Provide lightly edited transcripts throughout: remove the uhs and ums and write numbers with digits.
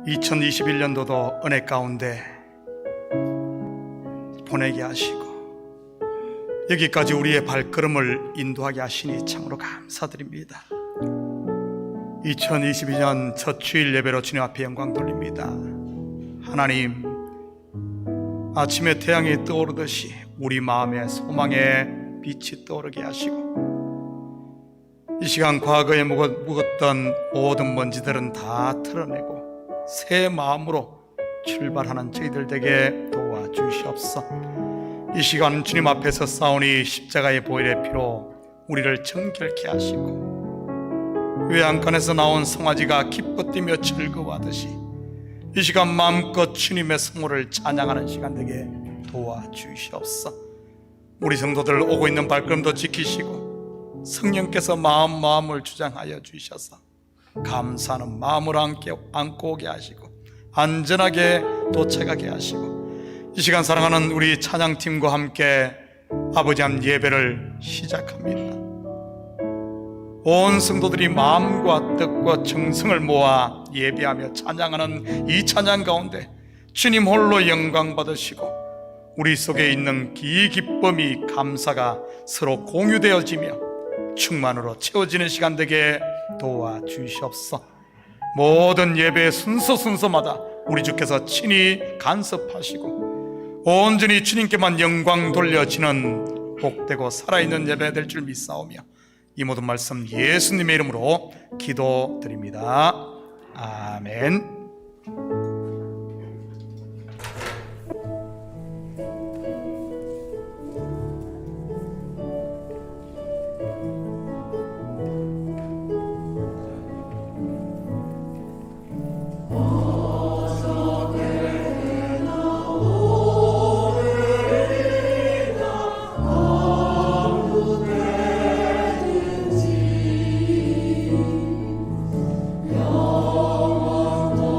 2021년도도 은혜 가운데 보내게 하시고 여기까지 우리의 발걸음을 인도하게 하시니 참으로 감사드립니다. 2022년 첫 주일 예배로 주님 앞에 영광 돌립니다. 하나님, 아침에 태양이 떠오르듯이 우리 마음에 소망의 빛이 떠오르게 하시고 이 시간 과거에 묵었던 모든 먼지들은 다 털어내고 새 마음으로 출발하는 저희들 되게 도와주시옵소서. 이 시간 주님 앞에서 싸우니 십자가의 보혈의 피로 우리를 정결케 하시고 외양간에서 나온 송아지가 기뻐 뛰며 즐거워하듯이 이 시간 마음껏 주님의 성호를 찬양하는 시간 되게 도와주시옵소서. 우리 성도들 오고 있는 발걸음도 지키시고 성령께서 마음을 주장하여 주셔서 감사하는 마음을 안고 오게 하시고 안전하게 도착하게 하시고 이 시간 사랑하는 우리 찬양팀과 함께 아버지 한 예배를 시작합니다. 온 성도들이 마음과 뜻과 정성을 모아 예배하며 찬양하는 이 찬양 가운데 주님 홀로 영광 받으시고 우리 속에 있는 이 기쁨이 감사가 서로 공유되어지며 충만으로 채워지는 시간 되게 도와주시옵소서. 모든 예배의 순서마다 우리 주께서 친히 간섭하시고 온전히 주님께만 영광 돌려지는 복되고 살아있는 예배 될 줄 믿사오며 이 모든 말씀 예수님의 이름으로 기도드립니다. 아멘. 영원토록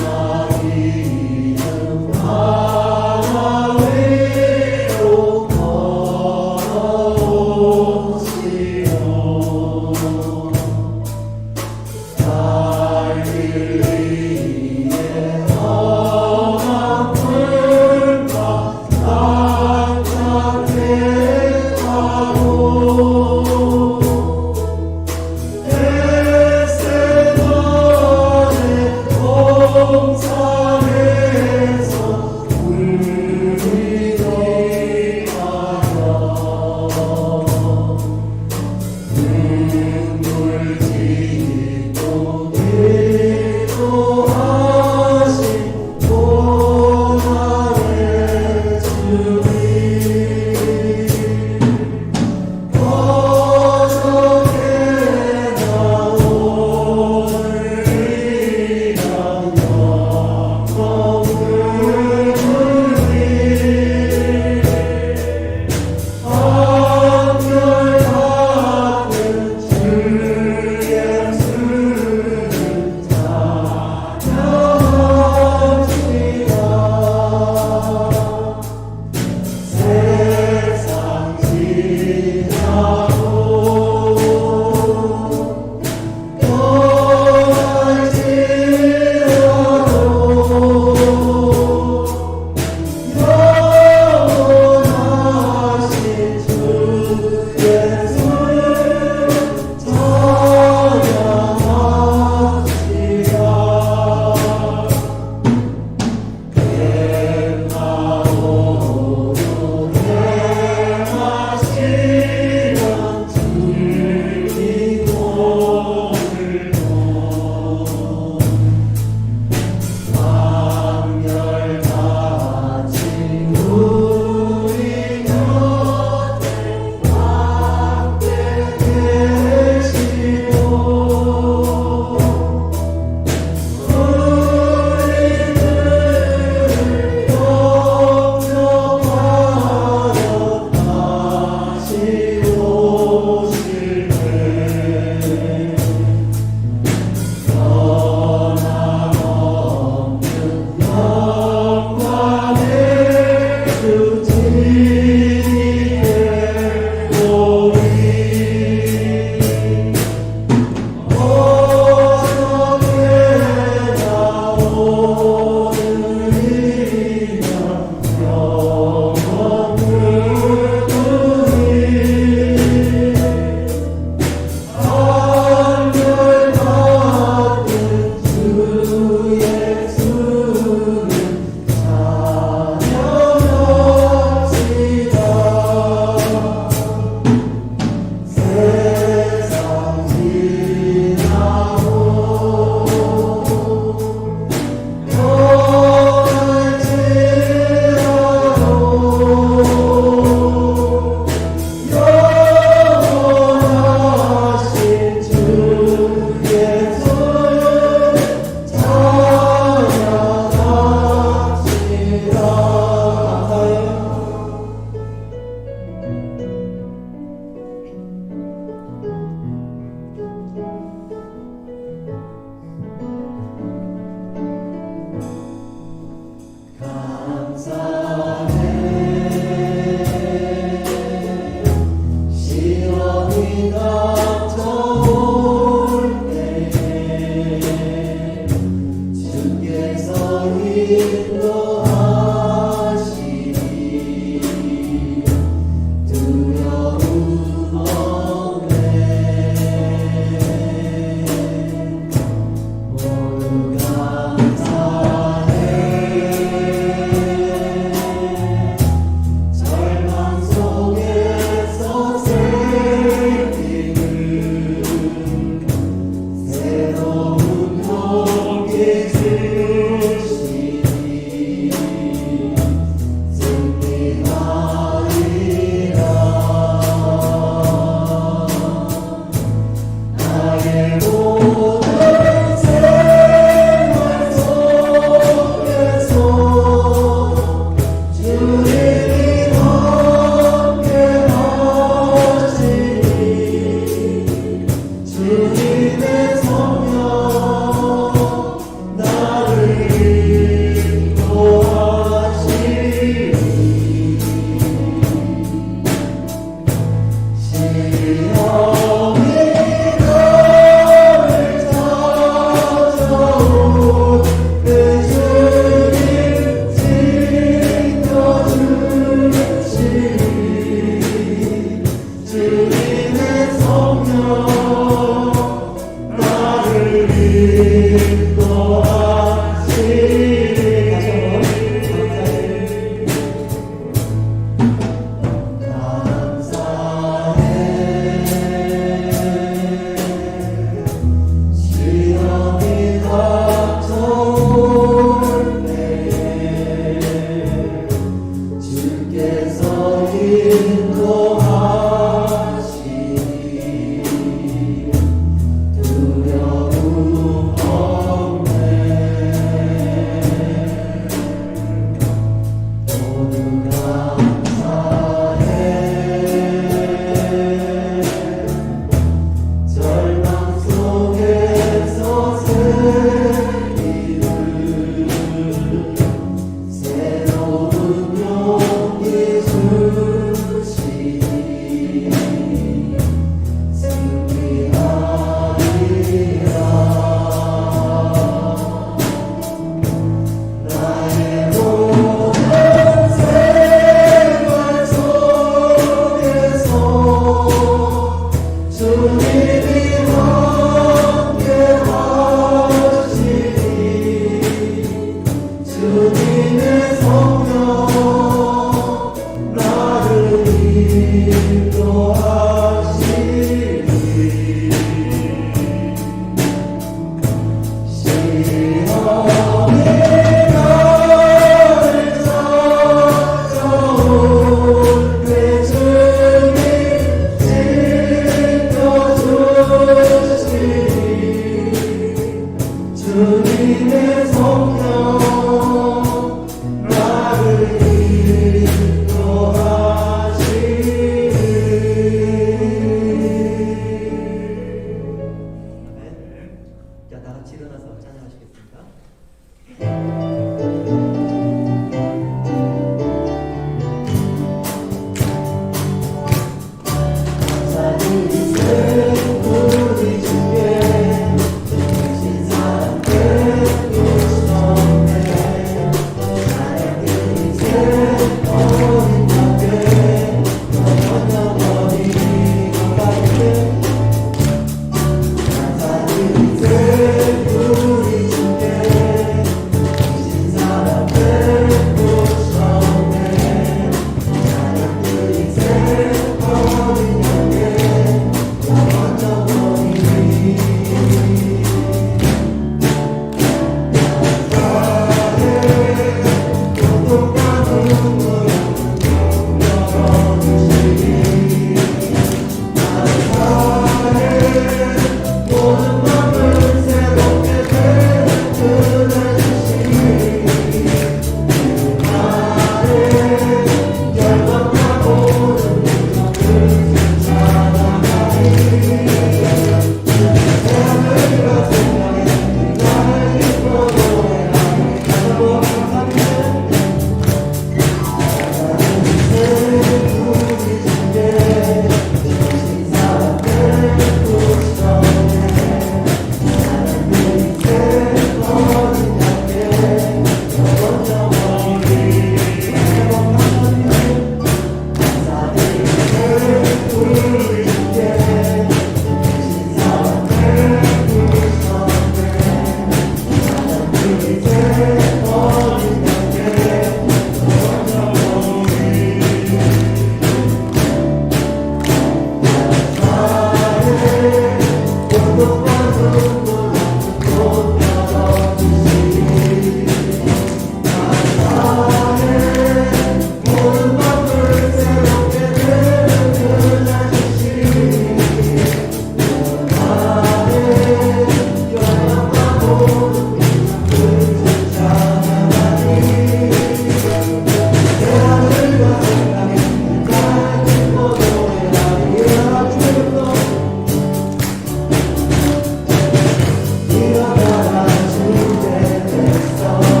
일어나라 주의 백성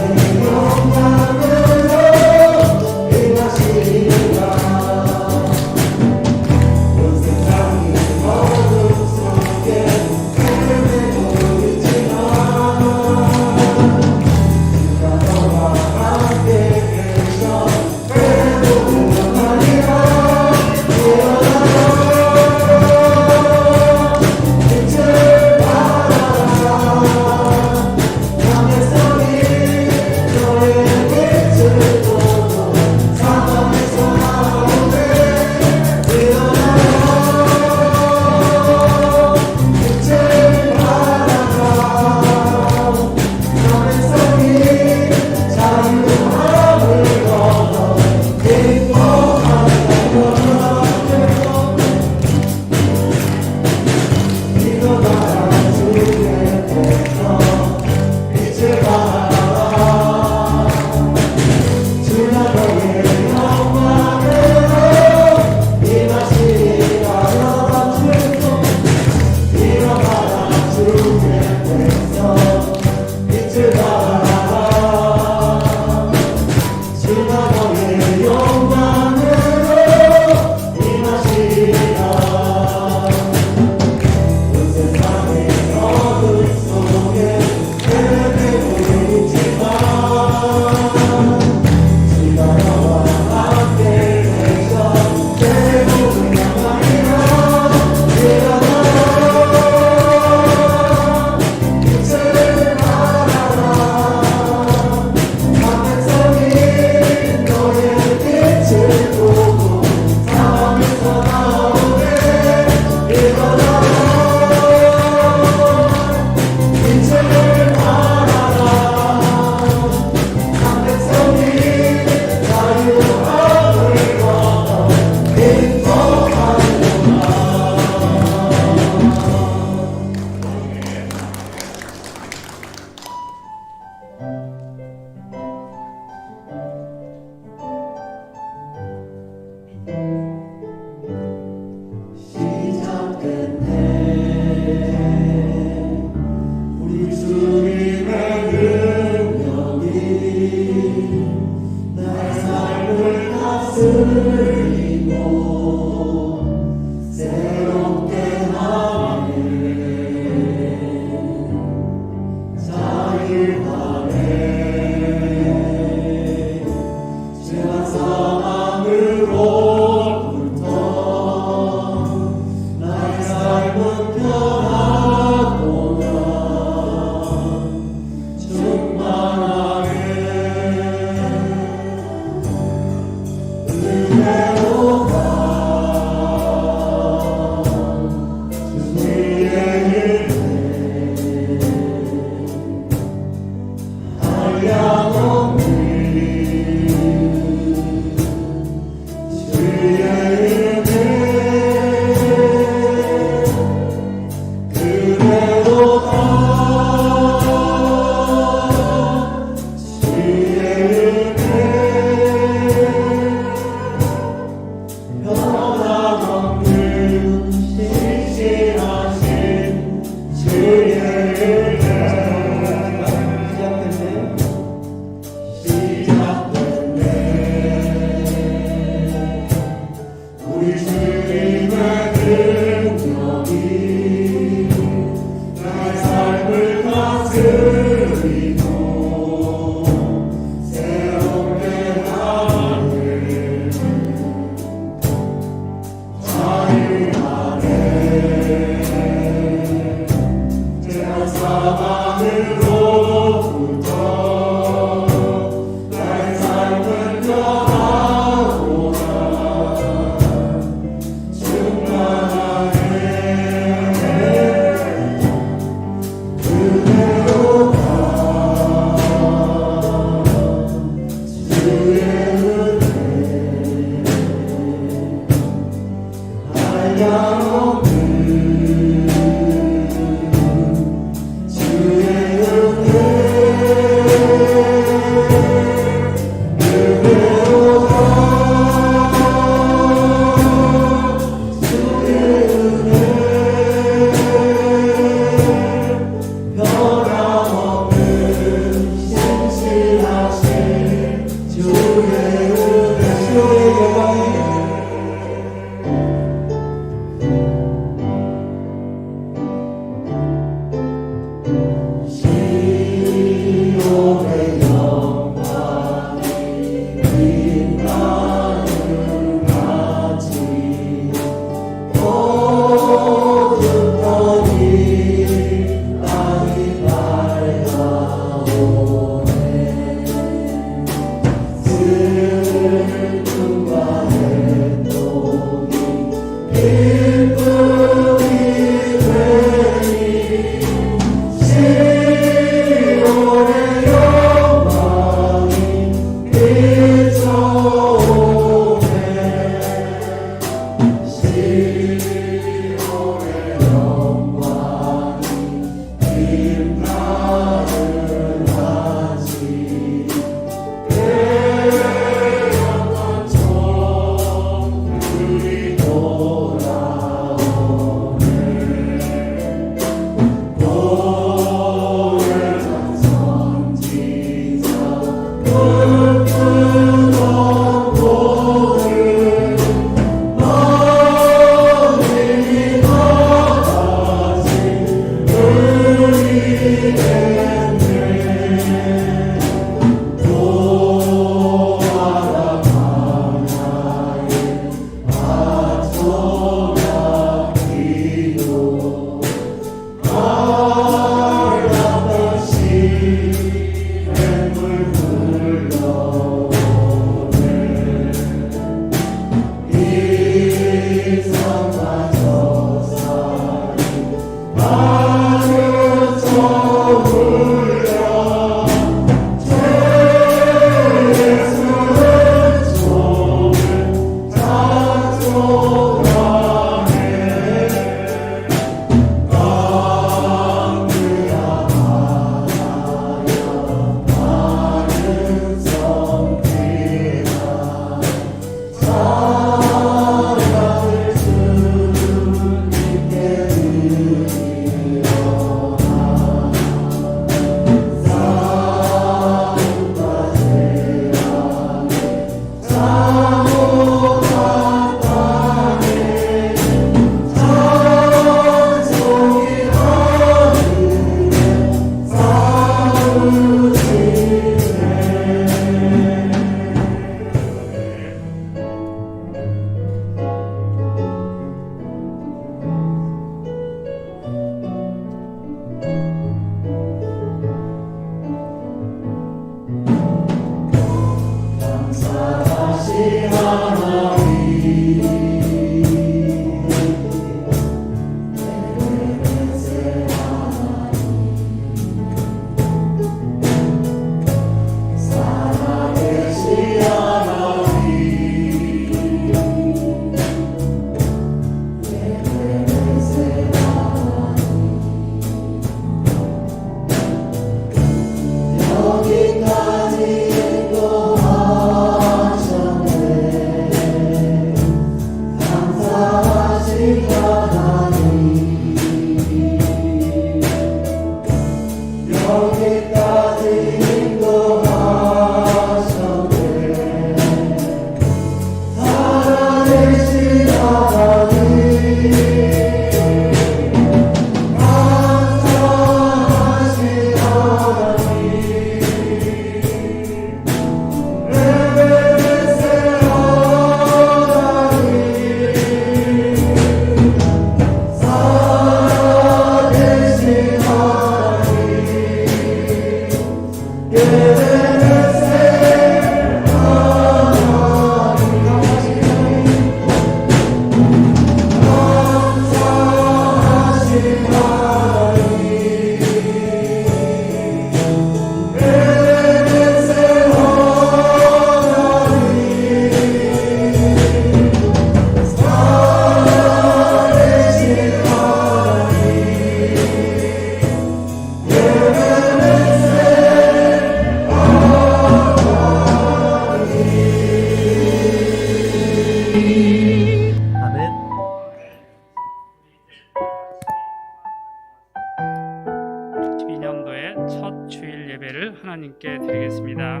하나님께 드리겠습니다.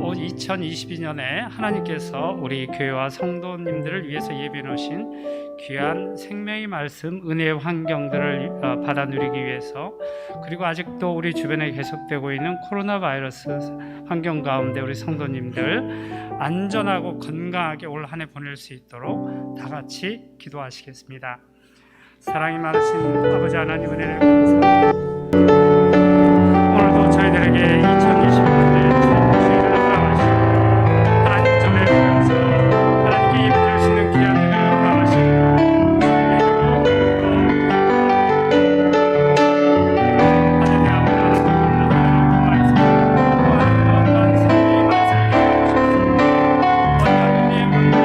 2022년에 하나님께서 우리 교회와 성도님들을 위해서 예비해 놓으신 귀한 생명의 말씀, 은혜의 환경들을 받아 누리기 위해서, 그리고 아직도 우리 주변에 계속되고 있는 코로나 바이러스 환경 가운데 우리 성도님들 안전하고 건강하게 올 한 해 보낼 수 있도록 다 같이 기도하시겠습니다. 사랑이 많으신 아버지 하나님, 은혜를 감사합니다. 오늘도 저희들에게 2020년에 주일을 허락하시고 하나님 전에 보면서 하나님께 예배드릴 수 있는 귀한 은혜를 허락하시고 하나님 아버지 어떤 생명의 말씀을 주셨습니까? 어떤 은혜의 환경,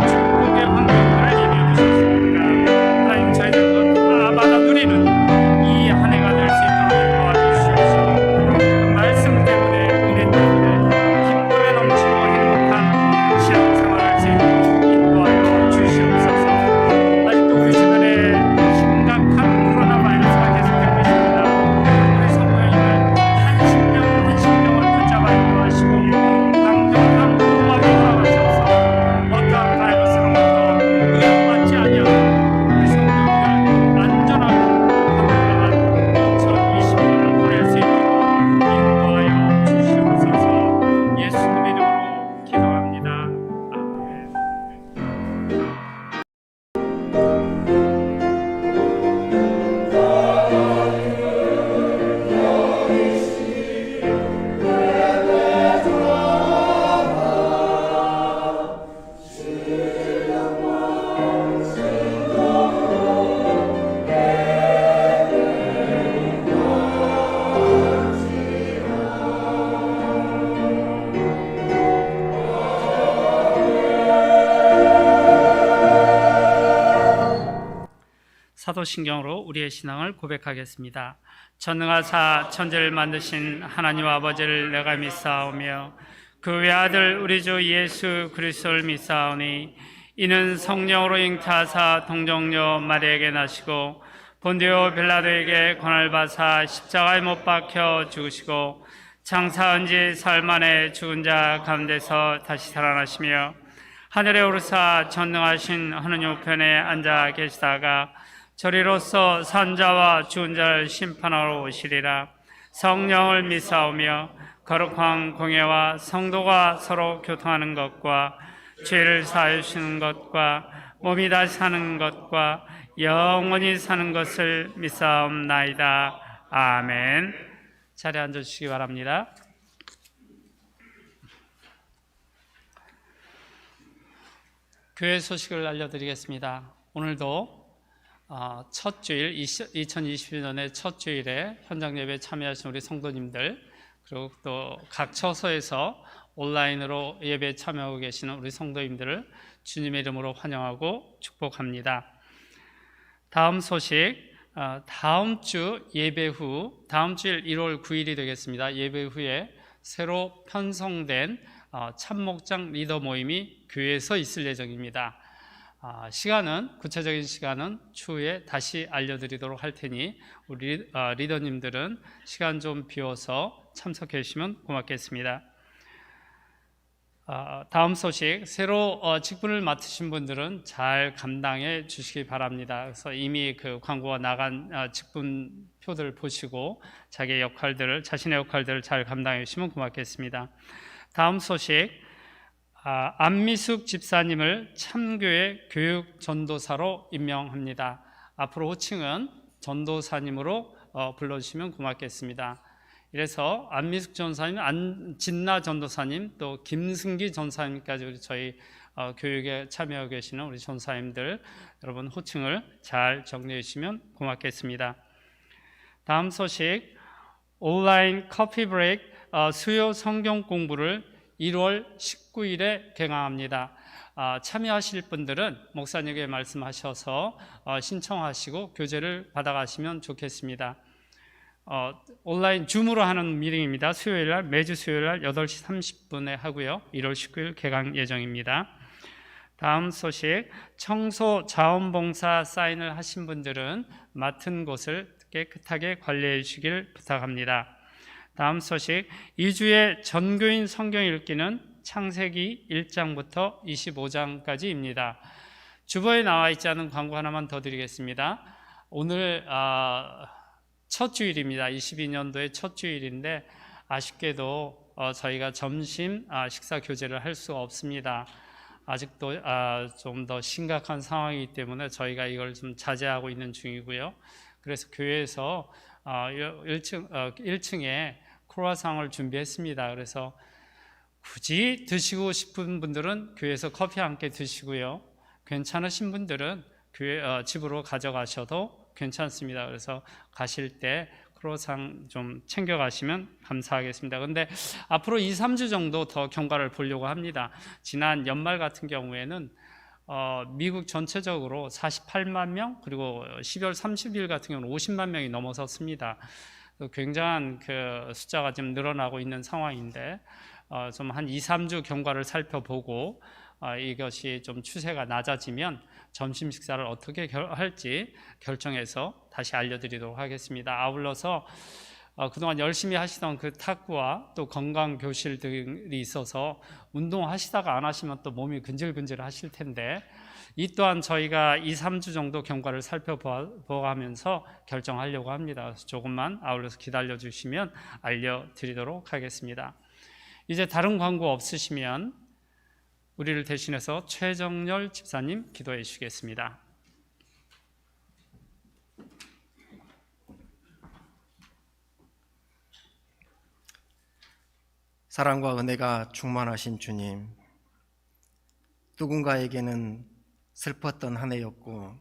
축복의 환경들을 예비해 주셨습니까? 하나님 저희들도 다 받아 누리는 이 한 해가 될 수 있도록 도와주시옵시고, 그 말씀 때문에, 은혜 때문에 기쁨에 넘치고 행복한 신앙생활을 할 수 있도록 인도하여 주시옵소서. 아직도 우리 주변에 심각한 코로나 바이러스가 계속되고 있습니다. 우리 성도님을 한 심령을 붙잡아 인도하시고 강력한 보호막이 허락하셔서 어떠한 바이러스로부터 의약받지 아니하고 우리 성도님들 안전하고 건강한 2020년을 보낼 수 있도록 인도하여 주시옵소서. 예수님의 이름으로 기도합니다. 아멘. 사도신경으로 우리의 신앙을 고백하겠습니다. 전능하사 천지를 만드신 하나님 아버지를 내가 믿사오며 그 외아들 우리 주 예수 그리스도를 믿사오니 이는 성령으로 잉태하사 동정녀 마리아에게 나시고 본디오 빌라도에게 고난을 받아 십자가에 못 박혀 죽으시고 장사한 지 사흘 만에 죽은 자 가운데서 다시 살아나시며 하늘에 오르사 전능하신 하느님 우편에 앉아 계시다가 저리로서 산자와 죽은 자를 심판하러 오시리라. 성령을 믿사오며 거룩한 공예와 성도가 서로 교통하는 것과 죄를 사하여 주시는 것과 몸이 다시 사는 것과 영원히 사는 것을 믿사옵나이다. 아멘. 자리에 앉아주시기 바랍니다. 교회 소식을 알려드리겠습니다. 오늘도 첫 주일, 2022년의 첫 주일에 현장 예배에 참여하신 우리 성도님들, 그리고 또 각 처소에서 온라인으로 예배에 참여하고 계시는 우리 성도님들을 주님의 이름으로 환영하고 축복합니다. 다음 소식, 다음 주 예배 후, 다음 주일 1월 9일이 되겠습니다. 예배 후에 새로 편성된 참목장 리더 모임이 교회에서 있을 예정입니다. 시간은, 구체적인 시간은 추후에 다시 알려드리도록 할 테니 우리 리더님들은 시간 좀 비워서 참석해 주시면 고맙겠습니다. 다음 소식, 새로 직분을 맡으신 분들은 잘 감당해 주시기 바랍니다. 그래서 이미 그 광고가 나간 직분표들을 보시고 자신의 역할들을 잘 감당해 주시면 고맙겠습니다. 다음 소식, 안미숙 집사님을 참교회 교육 전도사로 임명합니다. 앞으로 호칭은 전도사님으로 불러주시면 고맙겠습니다. 이래서 안미숙 전사님, 안진나 전도사님, 또 김승기 전사님까지 우리 저희 교육에 참여하고 계시는 우리 전사님들 여러분 호칭을 잘 정리해 주시면 고맙겠습니다. 다음 소식, 온라인 커피 브레이크 수요 성경 공부를 1월 19일에 개강합니다. 참여하실 분들은 목사님에게 말씀하셔서 신청하시고 교재를 받아가시면 좋겠습니다. 온라인 줌으로 하는 미팅입니다. 수요일날, 매주 수요일날 8시 30분에 하고요. 1월 19일 개강 예정입니다. 다음 소식, 청소 자원봉사 사인을 하신 분들은 맡은 곳을 깨끗하게 관리해 주시길 부탁합니다. 다음 소식, 2주의 전교인 성경 읽기는 창세기 1장부터 25장까지입니다. 주보에 나와 있지 않은 광고 하나만 더 드리겠습니다. 오늘 첫 주일입니다. 22년도의 첫 주일인데 아쉽게도 저희가 점심 식사 교제를 할 수가 없습니다. 아직도 좀 더 심각한 상황이기 때문에 저희가 이걸 좀 자제하고 있는 중이고요. 그래서 교회에서 1층에 크루아상을 준비했습니다. 그래서 굳이 드시고 싶은 분들은 교회에서 커피 함께 드시고요. 괜찮으신 분들은 집으로 가져가셔도 괜찮습니다. 그래서 가실 때 크루아상 좀 챙겨가시면 감사하겠습니다. 그런데 앞으로 2, 3주 정도 더 경과를 보려고 합니다. 지난 연말 같은 경우에는 미국 전체적으로 48만 명, 그리고 12월 30일 같은 경우는 50만 명이 넘어섰습니다. 굉장한 그 숫자가 지금 늘어나고 있는 상황인데 좀 한 2, 3주 경과를 살펴보고 이것이 좀 추세가 낮아지면 점심 식사를 어떻게 할지 결정해서 다시 알려드리도록 하겠습니다. 아울러서 그동안 열심히 하시던 그 탁구와 또 건강 교실들이 있어서 운동하시다가 안 하시면 또 몸이 근질근질 하실 텐데 이 또한 저희가 2, 3주 정도 경과를 살펴보면서 결정하려고 합니다. 그래서 조금만 아울러서 기다려 주시면 알려드리도록 하겠습니다. 이제 다른 광고 없으시면 우리를 대신해서 최정렬 집사님 기도해 주시겠습니다. 사랑과 은혜가 충만하신 주님, 누군가에게는 슬펐던 한 해였고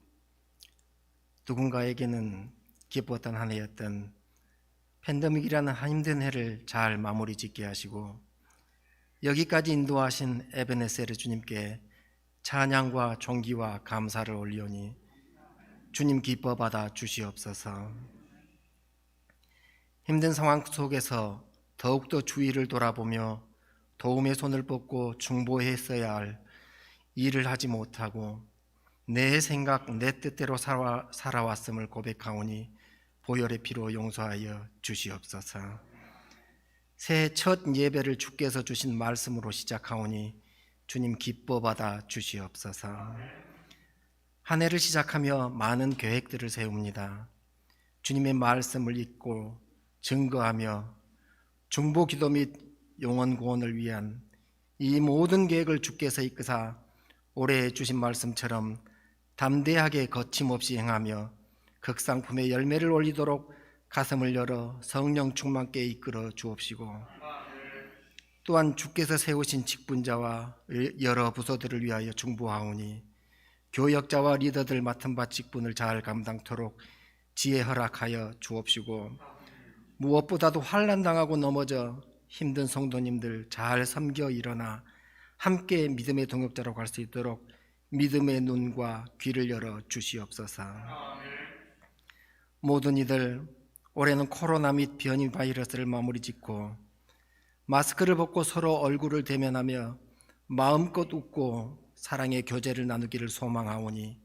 누군가에게는 기뻤던 한 해였던 팬데믹이라는 한 힘든 해를 잘 마무리 짓게 하시고 여기까지 인도하신 에베네세르 주님께 찬양과 존귀와 감사를 올리오니 주님 기뻐 받아 주시옵소서. 힘든 상황 속에서 더욱더 주위를 돌아보며 도움의 손을 뻗고 중보했어야 할 일을 하지 못하고 내 생각, 내 뜻대로 살아왔음을 고백하오니 보혈의 피로 용서하여 주시옵소서. 새해 첫 예배를 주께서 주신 말씀으로 시작하오니 주님 기뻐 받아 주시옵소서. 한 해를 시작하며 많은 계획들을 세웁니다. 주님의 말씀을 읽고 증거하며 중보 기도 및 영혼 구원을 위한 이 모든 계획을 주께서 이끄사 올해 주신 말씀처럼 담대하게 거침없이 행하며 극상품의 열매를 올리도록 가슴을 열어 성령 충만께 이끌어 주옵시고 또한 주께서 세우신 직분자와 여러 부서들을 위하여 중보하오니 교역자와 리더들 맡은 바 직분을 잘 감당토록 지혜 허락하여 주옵시고 무엇보다도 환난당하고 넘어져 힘든 성도님들 잘 섬겨 일어나 함께 믿음의 동역자로 갈 수 있도록 믿음의 눈과 귀를 열어 주시옵소서. 모든 이들 올해는 코로나 및 변이 바이러스를 마무리 짓고 마스크를 벗고 서로 얼굴을 대면하며 마음껏 웃고 사랑의 교제를 나누기를 소망하오니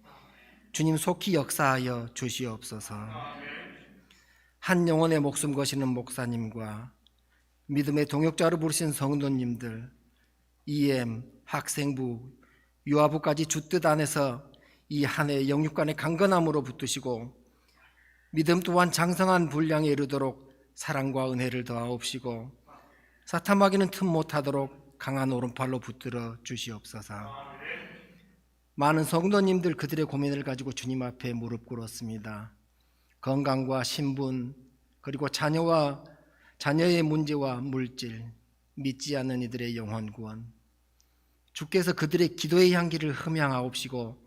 주님 속히 역사하여 주시옵소서. 한 영혼의 목숨 거시는 목사님과 믿음의 동역자로 부르신 성도님들, EM, 학생부, 유아부까지 주뜻 안에서 이 한 해 영육간의 강건함으로 붙드시고 믿음 또한 장성한 분량에 이르도록 사랑과 은혜를 더하옵시고 사탐하기는 틈 못하도록 강한 오른팔로 붙들어 주시옵소서. 많은 성도님들 그들의 고민을 가지고 주님 앞에 무릎 꿇었습니다. 건강과 신분 그리고 자녀의 문제와 물질, 믿지 않는 이들의 영혼 구원, 주께서 그들의 기도의 향기를 흠양하옵시고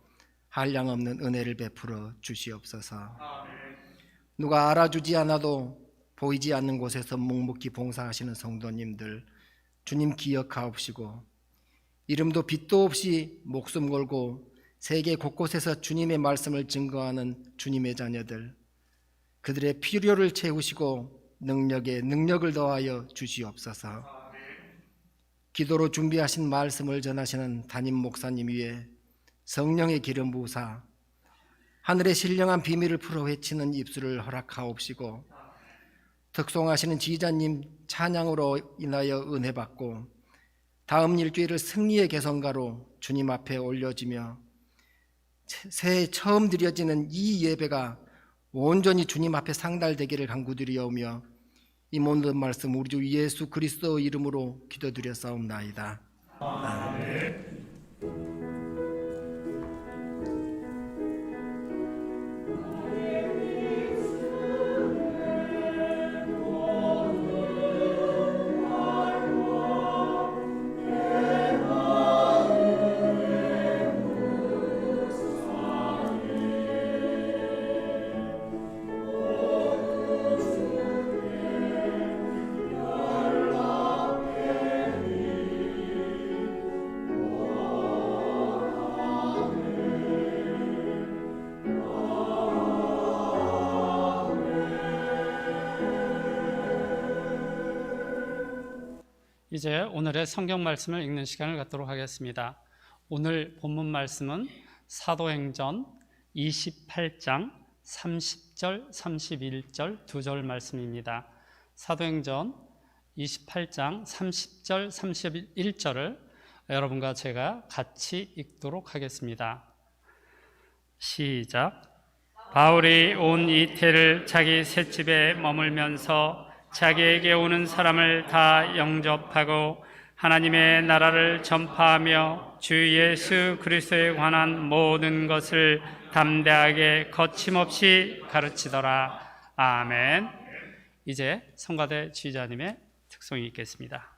한량없는 은혜를 베풀어 주시옵소서. 누가 알아주지 않아도 보이지 않는 곳에서 묵묵히 봉사하시는 성도님들 주님 기억하옵시고 이름도 빛도 없이 목숨 걸고 세계 곳곳에서 주님의 말씀을 증거하는 주님의 자녀들 그들의 필요를 채우시고 능력에 능력을 더하여 주시옵소서. 기도로 준비하신 말씀을 전하시는 담임 목사님 위에 성령의 기름 부으사 하늘의 신령한 비밀을 풀어 헤치는 입술을 허락하옵시고 득송하시는 지휘자님 찬양으로 인하여 은혜 받고 다음 일주일을 승리의 개성가로 주님 앞에 올려지며 새해 처음 드려지는 이 예배가 온전히 주님 앞에 상달되기를 간구드리오며 이 모든 말씀 우리 주 예수 그리스도 이름으로 기도드렸사옵나이다. 아멘. 이제 오늘의 성경 말씀을 읽는 시간을 갖도록 하겠습니다. 오늘 본문 말씀은 사도행전 28장 30절, 31절 두 절 말씀입니다. 사도행전 28장 30절, 31절을 여러분과 제가 같이 읽도록 하겠습니다. 시작. 바울이 온 이태를 자기 셋집에 머물면서 자기에게 오는 사람을 다 영접하고 하나님의 나라를 전파하며 주 예수 그리스도에 관한 모든 것을 담대하게 거침없이 가르치더라. 아멘. 이제 성가대 지휘자님의 특송이 있겠습니다.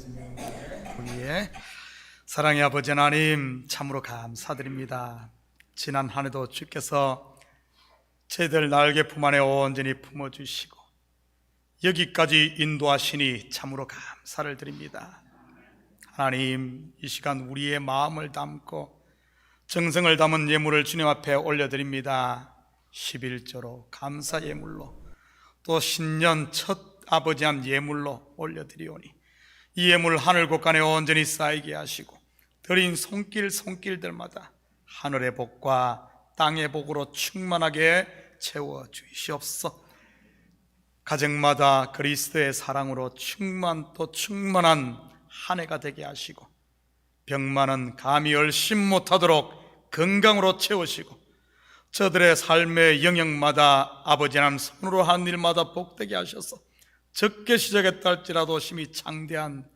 우리의 사랑의 아버지 하나님, 참으로 감사드립니다. 지난 한 해도 주께서 저희들 날개 품 안에 온전히 품어주시고 여기까지 인도하시니 참으로 감사를 드립니다. 하나님, 이 시간 우리의 마음을 담고 정성을 담은 예물을 주님 앞에 올려드립니다. 11조로 감사 예물로, 또 신년 첫 아버지함 예물로 올려드리오니 이 예물 하늘 곳간에 온전히 쌓이게 하시고 드린 손길들마다 하늘의 복과 땅의 복으로 충만하게 채워 주시옵소서. 가정마다 그리스도의 사랑으로 충만한 한 해가 되게 하시고 병만은 감히 얼씬 못하도록 건강으로 채우시고 저들의 삶의 영역마다 아버지 하나님 손으로 한 일마다 복되게 하셔서 적게 시작했다 할지라도 심히 창대한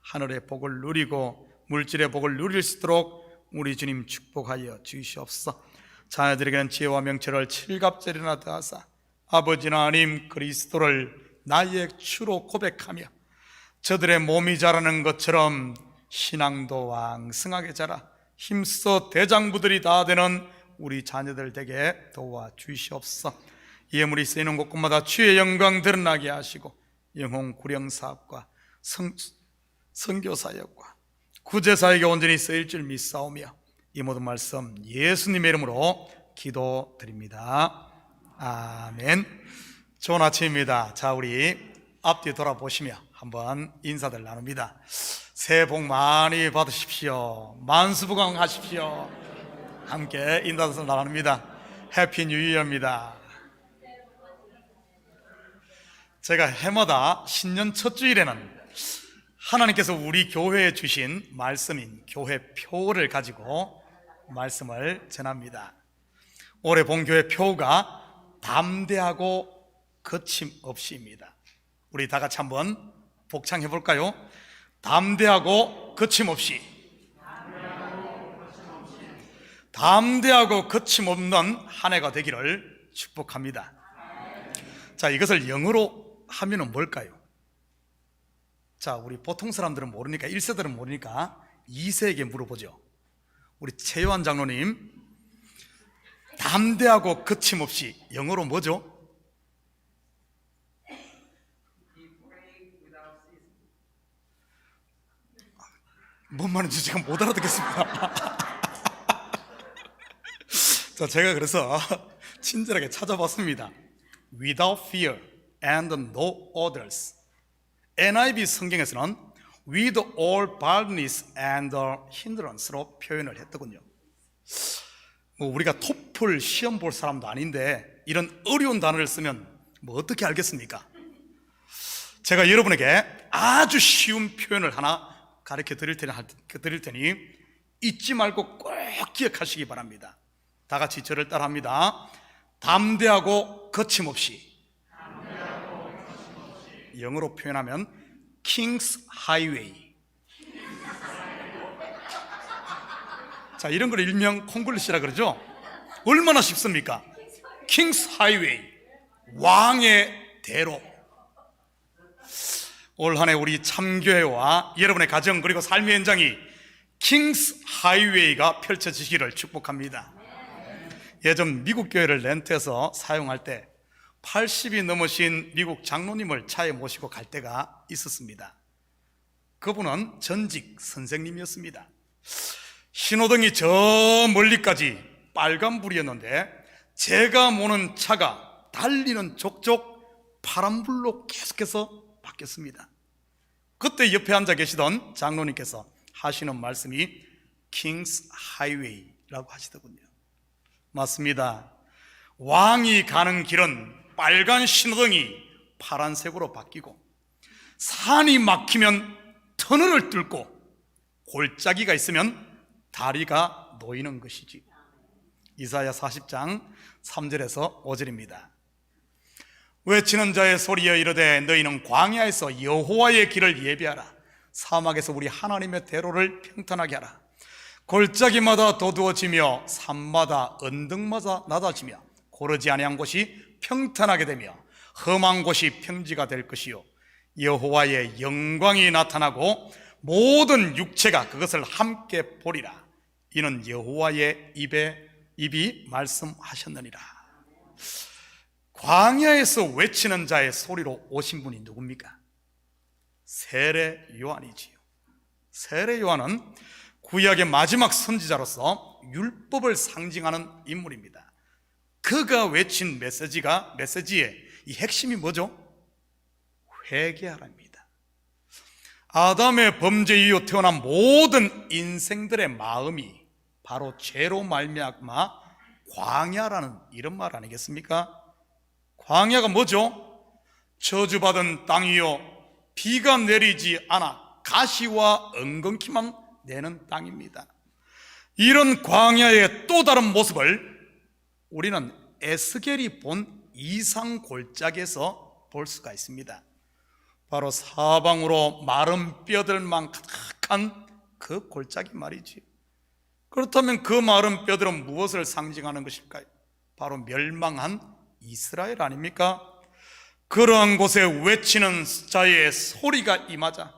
하늘의 복을 누리고 물질의 복을 누릴 수 있도록 우리 주님 축복하여 주시옵소서. 자녀들에게는 지혜와 명철을 칠갑절이나 더하사 아버지 하나님 그리스도를 나의 주로 고백하며 저들의 몸이 자라는 것처럼 신앙도 왕성하게 자라 힘써 대장부들이 다 되는 우리 자녀들 되게 도와주시옵소서. 예물이 쓰이는 곳곳마다 주의 영광 드러나게 하시고 영혼 구령 사업과 선교 사역과 구제 사역에 온전히 쓰일 줄 믿사오며 이 모든 말씀 예수님의 이름으로 기도드립니다. 아멘. 좋은 아침입니다. 자, 우리 앞뒤 돌아보시며 한번 인사들 나눕니다. 새해 복 많이 받으십시오. 만수부강하십시오. 함께 인사들 나눕니다. 해피 뉴 이어입니다. 제가 해마다 신년 첫 주일에는 하나님께서 우리 교회에 주신 말씀인 교회표를 가지고 말씀을 전합니다. 올해 본교회 표가 담대하고 거침없이입니다. 우리 다 같이 한번 복창해 볼까요? 담대하고 거침없이. 담대하고 거침없는 한 해가 되기를 축복합니다. 자, 이것을 영어로 하면은 뭘까요? 자, 우리 보통 사람들은 모르니까, 1세들은 모르니까 2세에게 물어보죠. 우리 최요한 장로님, 담대하고 거침없이 영어로 뭐죠? 뭔 말인지 제가 못 알아듣겠습니다. 자, 제가 그래서 친절하게 찾아봤습니다. Without fear and no others. NIV 성경에서는 with all boldness and hindrance로 표현을 했더군요. 우리가 토플 시험 볼 사람도 아닌데 이런 어려운 단어를 쓰면 어떻게 알겠습니까? 제가 여러분에게 아주 쉬운 표현을 하나 가르쳐 드릴 테니 잊지 말고 꼭 기억하시기 바랍니다. 다 같이 저를 따라합니다. 담대하고 거침없이. 영어로 표현하면 King's Highway. 자, 이런 걸 일명 콩글리시라 그러죠? 얼마나 쉽습니까? King's Highway, 왕의 대로. 올 한 해 우리 참교회와 여러분의 가정 그리고 삶의 현장이 King's Highway가 펼쳐지기를 축복합니다. 예전 미국 교회를 렌트해서 사용할 때 80이 넘으신 미국 장로님을 차에 모시고 갈 때가 있었습니다. 그분은 전직 선생님이었습니다. 신호등이 저 멀리까지 빨간불이었는데 제가 모는 차가 달리는 족족 파란불로 계속해서 바뀌었습니다. 그때 옆에 앉아 계시던 장로님께서 하시는 말씀이 King's Highway라고 하시더군요. 맞습니다. 왕이 가는 길은 빨간 신호등이 파란색으로 바뀌고 산이 막히면 터널을 뚫고 골짜기가 있으면 다리가 놓이는 것이지. 이사야 40장 3절에서 5절입니다. 외치는 자의 소리여 이르되 너희는 광야에서 여호와의 길을 예비하라. 사막에서 우리 하나님의 대로를 평탄하게 하라. 골짜기마다 도두어지며 산마다 언덕마다 낮아지며 고르지 아니한 곳이 평탄하게 되며 험한 곳이 평지가 될 것이요 여호와의 영광이 나타나고 모든 육체가 그것을 함께 보리라. 이는 여호와의 입이 말씀하셨느니라. 광야에서 외치는 자의 소리로 오신 분이 누굽니까? 세례 요한이지요. 세례 요한은 구약의 마지막 선지자로서 율법을 상징하는 인물입니다. 그가 외친 메시지의 이 핵심이 뭐죠? 회개하랍니다. 아담의 범죄 이후 태어난 모든 인생들의 마음이 바로 죄로 말미암아 광야라는 이런 말 아니겠습니까? 광야가 뭐죠? 저주받은 땅이요, 비가 내리지 않아 가시와 엉겅퀴만 내는 땅입니다. 이런 광야의 또 다른 모습을 우리는 에스겔이 본 이상 골짜기에서 볼 수가 있습니다. 바로 사방으로 마른 뼈들만 가득한 그 골짜기 말이지. 그렇다면 그 마른 뼈들은 무엇을 상징하는 것일까요? 바로 멸망한 이스라엘 아닙니까? 그러한 곳에 외치는 자의 소리가 임하자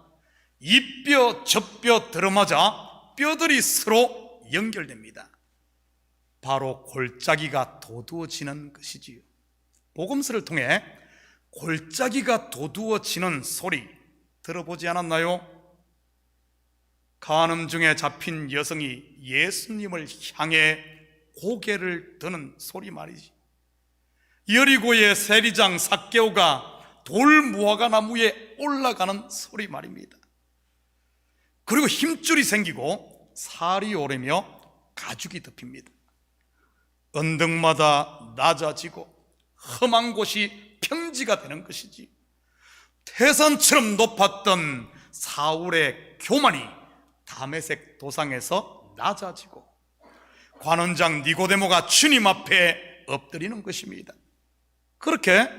이 뼈 저 뼈 들어맞아 뼈들이 서로 연결됩니다. 바로 골짜기가 도두어지는 것이지요. 복음서를 통해 골짜기가 도두어지는 소리 들어보지 않았나요? 간음 중에 잡힌 여성이 예수님을 향해 고개를 드는 소리 말이지. 여리고의 세리장 삭개오가 돌 무화과 나무에 올라가는 소리 말입니다. 그리고 힘줄이 생기고 살이 오르며 가죽이 덮입니다. 언덕마다 낮아지고 험한 곳이 평지가 되는 것이지. 태산처럼 높았던 사울의 교만이 다메섹 도상에서 낮아지고 관원장 니고데모가 주님 앞에 엎드리는 것입니다. 그렇게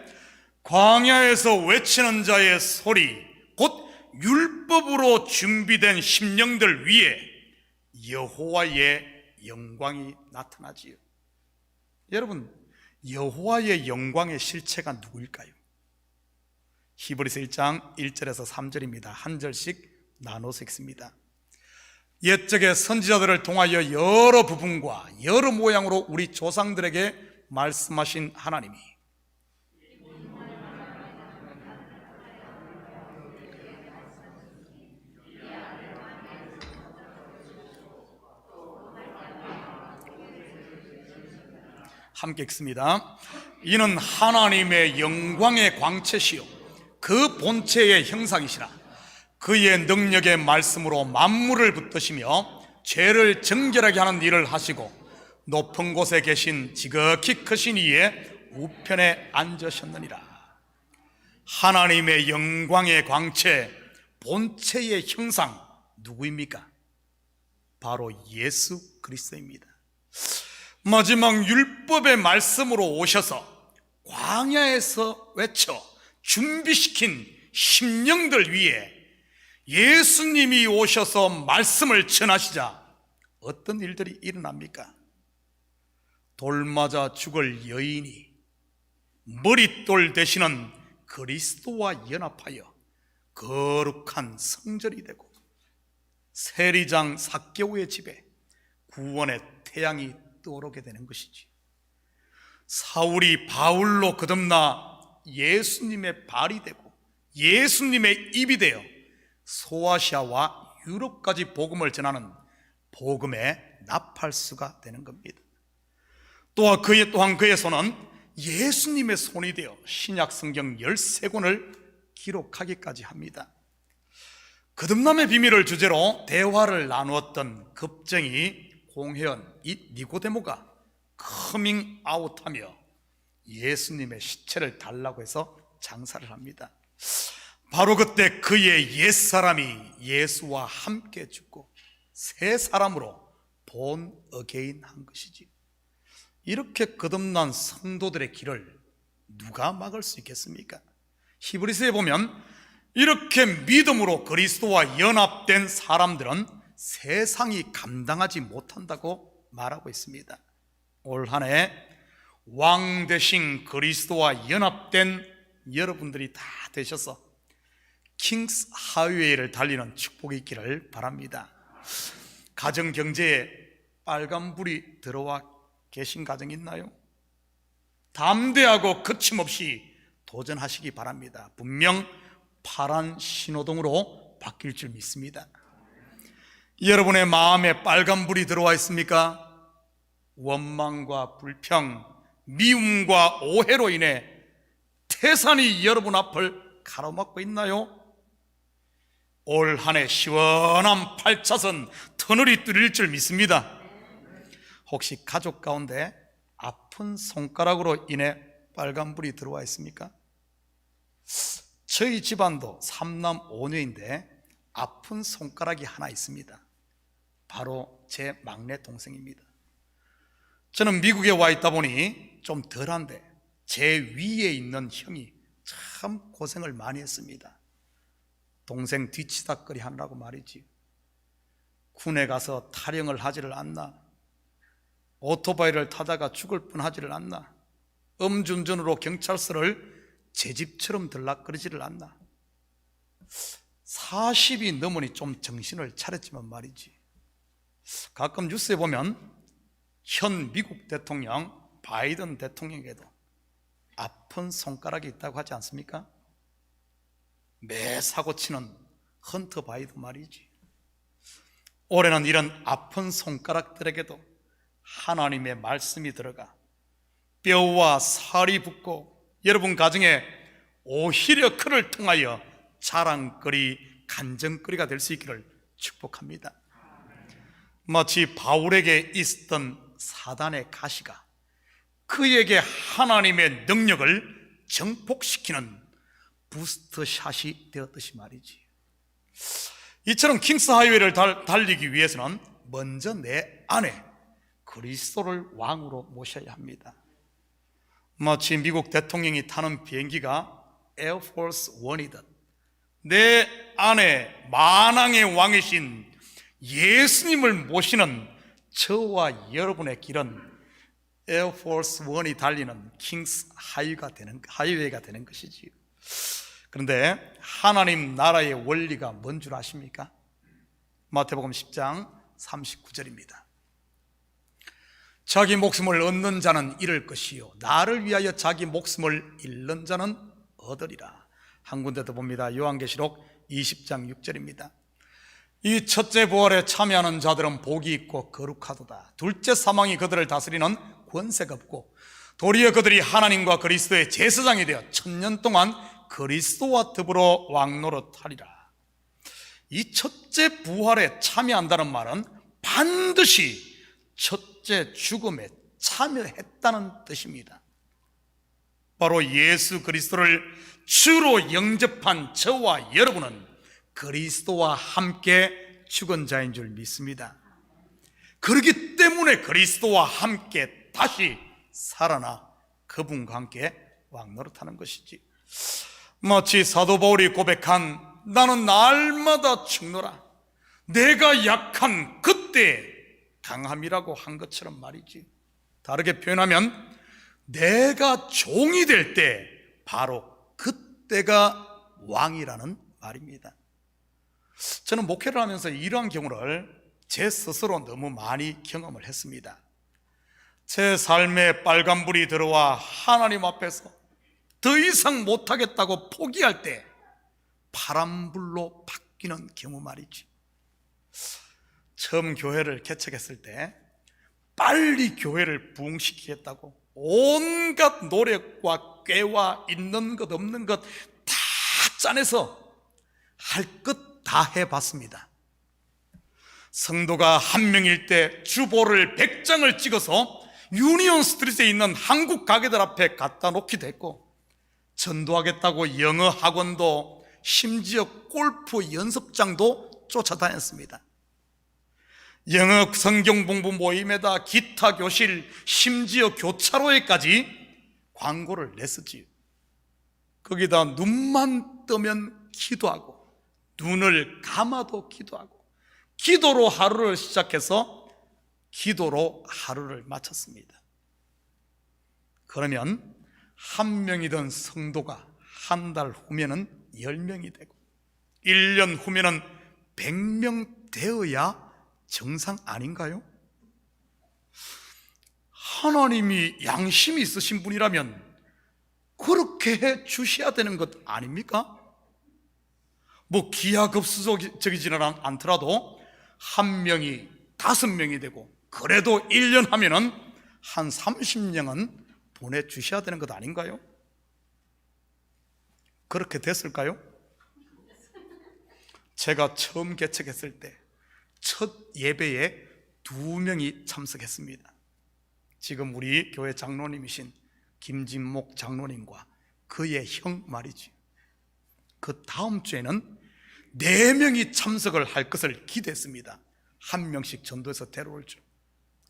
광야에서 외치는 자의 소리, 곧 율법으로 준비된 심령들 위에 여호와의 영광이 나타나지요. 여러분, 여호와의 영광의 실체가 누구일까요? 히브리서 1장 1절에서 3절입니다. 한 절씩 나눠서 읽습니다. 옛적의 선지자들을 통하여 여러 부분과 여러 모양으로 우리 조상들에게 말씀하신 하나님이 함께 읽습니다. 이는 하나님의 영광의 광채시요 그 본체의 형상이시라. 그의 능력의 말씀으로 만물을 붙드시며 죄를 정결하게 하는 일을 하시고 높은 곳에 계신 지극히 크신 이의 우편에 앉으셨느니라. 하나님의 영광의 광채, 본체의 형상 누구입니까? 바로 예수 그리스도입니다. 마지막 율법의 말씀으로 오셔서 광야에서 외쳐 준비시킨 심령들 위에 예수님이 오셔서 말씀을 전하시자 어떤 일들이 일어납니까? 돌 맞아 죽을 여인이 머릿돌 되시는 그리스도와 연합하여 거룩한 성전이 되고 세리장 삭개오의 집에 구원의 태양이 떠오르게 되는 것이지. 사울이 바울로 거듭나 예수님의 발이 되고 예수님의 입이 되어 소아시아와 유럽까지 복음을 전하는 복음의 나팔수가 되는 겁니다. 또한 그의 손은 예수님의 손이 되어 신약 성경 13권을 기록하기까지 합니다. 거듭남의 비밀을 주제로 대화를 나누었던 급쟁이 공회원 이 니고데모가 커밍아웃하며 예수님의 시체를 달라고 해서 장사를 합니다. 바로 그때 그의 옛사람이 예수와 함께 죽고 새 사람으로 본 어게인 한 것이지. 이렇게 거듭난 성도들의 길을 누가 막을 수 있겠습니까? 히브리서에 보면 이렇게 믿음으로 그리스도와 연합된 사람들은 세상이 감당하지 못한다고 말하고 있습니다. 올 한 해 왕 되신 그리스도와 연합된 여러분들이 다 되셔서 킹스 하이웨이를 달리는 축복이 있기를 바랍니다. 가정 경제에 빨간불이 들어와 계신 가정 있나요? 담대하고 거침없이 도전하시기 바랍니다. 분명 파란 신호등으로 바뀔 줄 믿습니다. 여러분의 마음에 빨간불이 들어와 있습니까? 원망과 불평, 미움과 오해로 인해 태산이 여러분 앞을 가로막고 있나요? 올 한 해 시원한 8차선 터널이 뚫릴 줄 믿습니다. 혹시 가족 가운데 아픈 손가락으로 인해 빨간불이 들어와 있습니까? 저희 집안도 3남 5녀인데 아픈 손가락이 하나 있습니다. 바로 제 막내 동생입니다. 저는 미국에 와 있다 보니 좀 덜한데 제 위에 있는 형이 참 고생을 많이 했습니다. 동생 뒤치다거리 하느라고 말이지. 군에 가서 탈영을 하지를 않나, 오토바이를 타다가 죽을 뻔하지를 않나, 음주운전으로 경찰서를 제 집처럼 들락거리지를 않나. 40이 넘으니 좀 정신을 차렸지만 말이지. 가끔 뉴스에 보면 현 미국 대통령 바이든 대통령에게도 아픈 손가락이 있다고 하지 않습니까? 매 사고치는 헌터 바이든 말이지. 올해는 이런 아픈 손가락들에게도 하나님의 말씀이 들어가 뼈와 살이 붙고 여러분 가정에 오히려 그를 통하여 자랑거리, 간증거리가 될 수 있기를 축복합니다. 마치 바울에게 있었던 사단의 가시가 그에게 하나님의 능력을 정복시키는 부스트샷이 되었듯이 말이지. 이처럼 킹스 하이웨이를 달리기 위해서는 먼저 내 안에 그리스도를 왕으로 모셔야 합니다. 마치 미국 대통령이 타는 비행기가 에어포스 1이듯 내 안에 만왕의 왕이신 예수님을 모시는 저와 여러분의 길은 에어포스 1이 달리는 킹스 하이웨이가 되는 것이지요. 그런데 하나님 나라의 원리가 뭔 줄 아십니까? 마태복음 10장 39절입니다. 자기 목숨을 얻는 자는 잃을 것이요 나를 위하여 자기 목숨을 잃는 자는 얻으리라. 한 군데 더 봅니다. 요한계시록 20장 6절입니다. 이 첫째 부활에 참여하는 자들은 복이 있고 거룩하도다. 둘째 사망이 그들을 다스리는 권세가 없고 도리어 그들이 하나님과 그리스도의 제사장이 되어 1000년 동안 그리스도와 더불어 왕노릇하리라. 이 첫째 부활에 참여한다는 말은 반드시 첫째 죽음에 참여했다는 뜻입니다. 바로 예수 그리스도를 주로 영접한 저와 여러분은 그리스도와 함께 죽은 자인 줄 믿습니다. 그렇기 때문에 그리스도와 함께 다시 살아나 그분과 함께 왕노릇하는 것이지. 마치 사도 바울이 고백한 나는 날마다 죽노라 내가 약한 그때 강함이라고 한 것처럼 말이지. 다르게 표현하면 내가 종이 될 때 바로 그때가 왕이라는 말입니다. 저는 목회를 하면서 이러한 경우를 제 스스로 너무 많이 경험을 했습니다. 제 삶에 빨간불이 들어와 하나님 앞에서 더 이상 못하겠다고 포기할 때 파란불로 바뀌는 경우 말이지. 처음 교회를 개척했을 때 빨리 교회를 부흥시키겠다고 온갖 노력과 꾀와 있는 것 없는 것 다 짜내서 할 것 다 해봤습니다. 성도가 한 명일 때 주보를 100장을 찍어서 유니온 스트리트에 있는 한국 가게들 앞에 갖다 놓기도 했고, 전도하겠다고 영어 학원도 심지어 골프 연습장도 쫓아다녔습니다. 영어 성경 공부 모임에다 기타 교실, 심지어 교차로에까지 광고를 냈었지요. 거기다 눈만 뜨면 기도하고 눈을 감아도 기도하고 기도로 하루를 시작해서 기도로 하루를 마쳤습니다. 그러면 한 명이던 성도가 한 달 후면은 10명이 되고 1년 후면은 100명 되어야 정상 아닌가요? 하나님이 양심이 있으신 분이라면 그렇게 해 주셔야 되는 것 아닙니까? 뭐 기하급수적이지는 않더라도 1명이 5명이 되고 그래도 1년 하면은 한 30명은 보내주셔야 되는 것 아닌가요? 그렇게 됐을까요? 제가 처음 개척했을 때 첫 예배에 2명이 참석했습니다. 지금 우리 교회 장로님이신 김진목 장로님과 그의 형 말이지. 그 다음 주에는 4명이 참석을 할 것을 기대했습니다. 1명씩 전도해서 데려올 줄.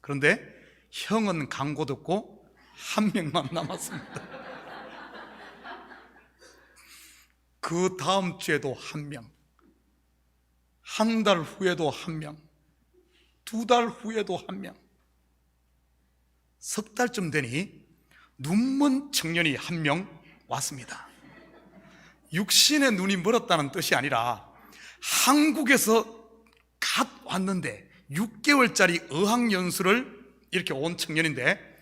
그런데 형은 강고 듣고 1명만 남았습니다. 그 다음 주에도 1명, 한 달 후에도 1명, 2달 후에도 1명. 석 달쯤 되니 눈먼 청년이 1명 왔습니다. 육신의 눈이 멀었다는 뜻이 아니라 한국에서 갓 왔는데 6개월짜리 어학연수를 이렇게 온 청년인데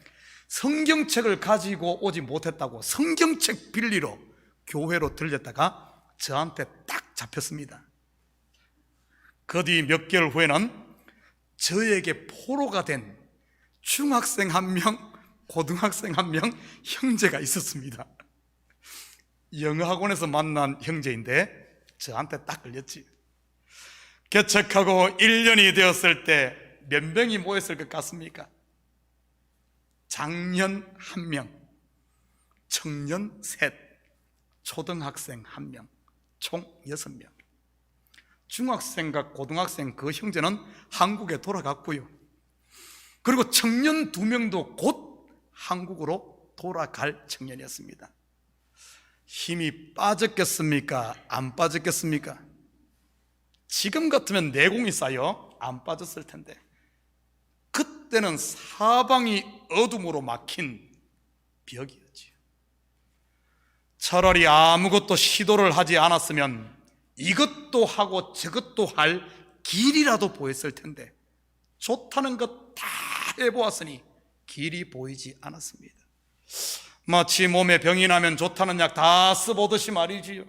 성경책을 가지고 오지 못했다고 성경책 빌리러 교회로 들렸다가 저한테 딱 잡혔습니다. 그 뒤 몇 개월 후에는 저에게 포로가 된 중학생 1명, 고등학생 1명, 형제가 있었습니다. 영어학원에서 만난 형제인데 저한테 딱 걸렸지. 개척하고 1년이 되었을 때 몇 명이 모였을 것 같습니까? 장년 1명, 청년 3, 초등학생 1명, 총 6명. 중학생과 고등학생 그 형제는 한국에 돌아갔고요. 그리고 청년 2명도 곧 한국으로 돌아갈 청년이었습니다. 힘이 빠졌겠습니까? 안 빠졌겠습니까? 지금 같으면 내공이 쌓여 안 빠졌을 텐데 그때는 사방이 어둠으로 막힌 벽이었지요. 차라리 아무것도 시도를 하지 않았으면 이것도 하고 저것도 할 길이라도 보였을 텐데 좋다는 것 다 해보았으니 길이 보이지 않았습니다. 마치 몸에 병이 나면 좋다는 약 다 써보듯이 말이지요.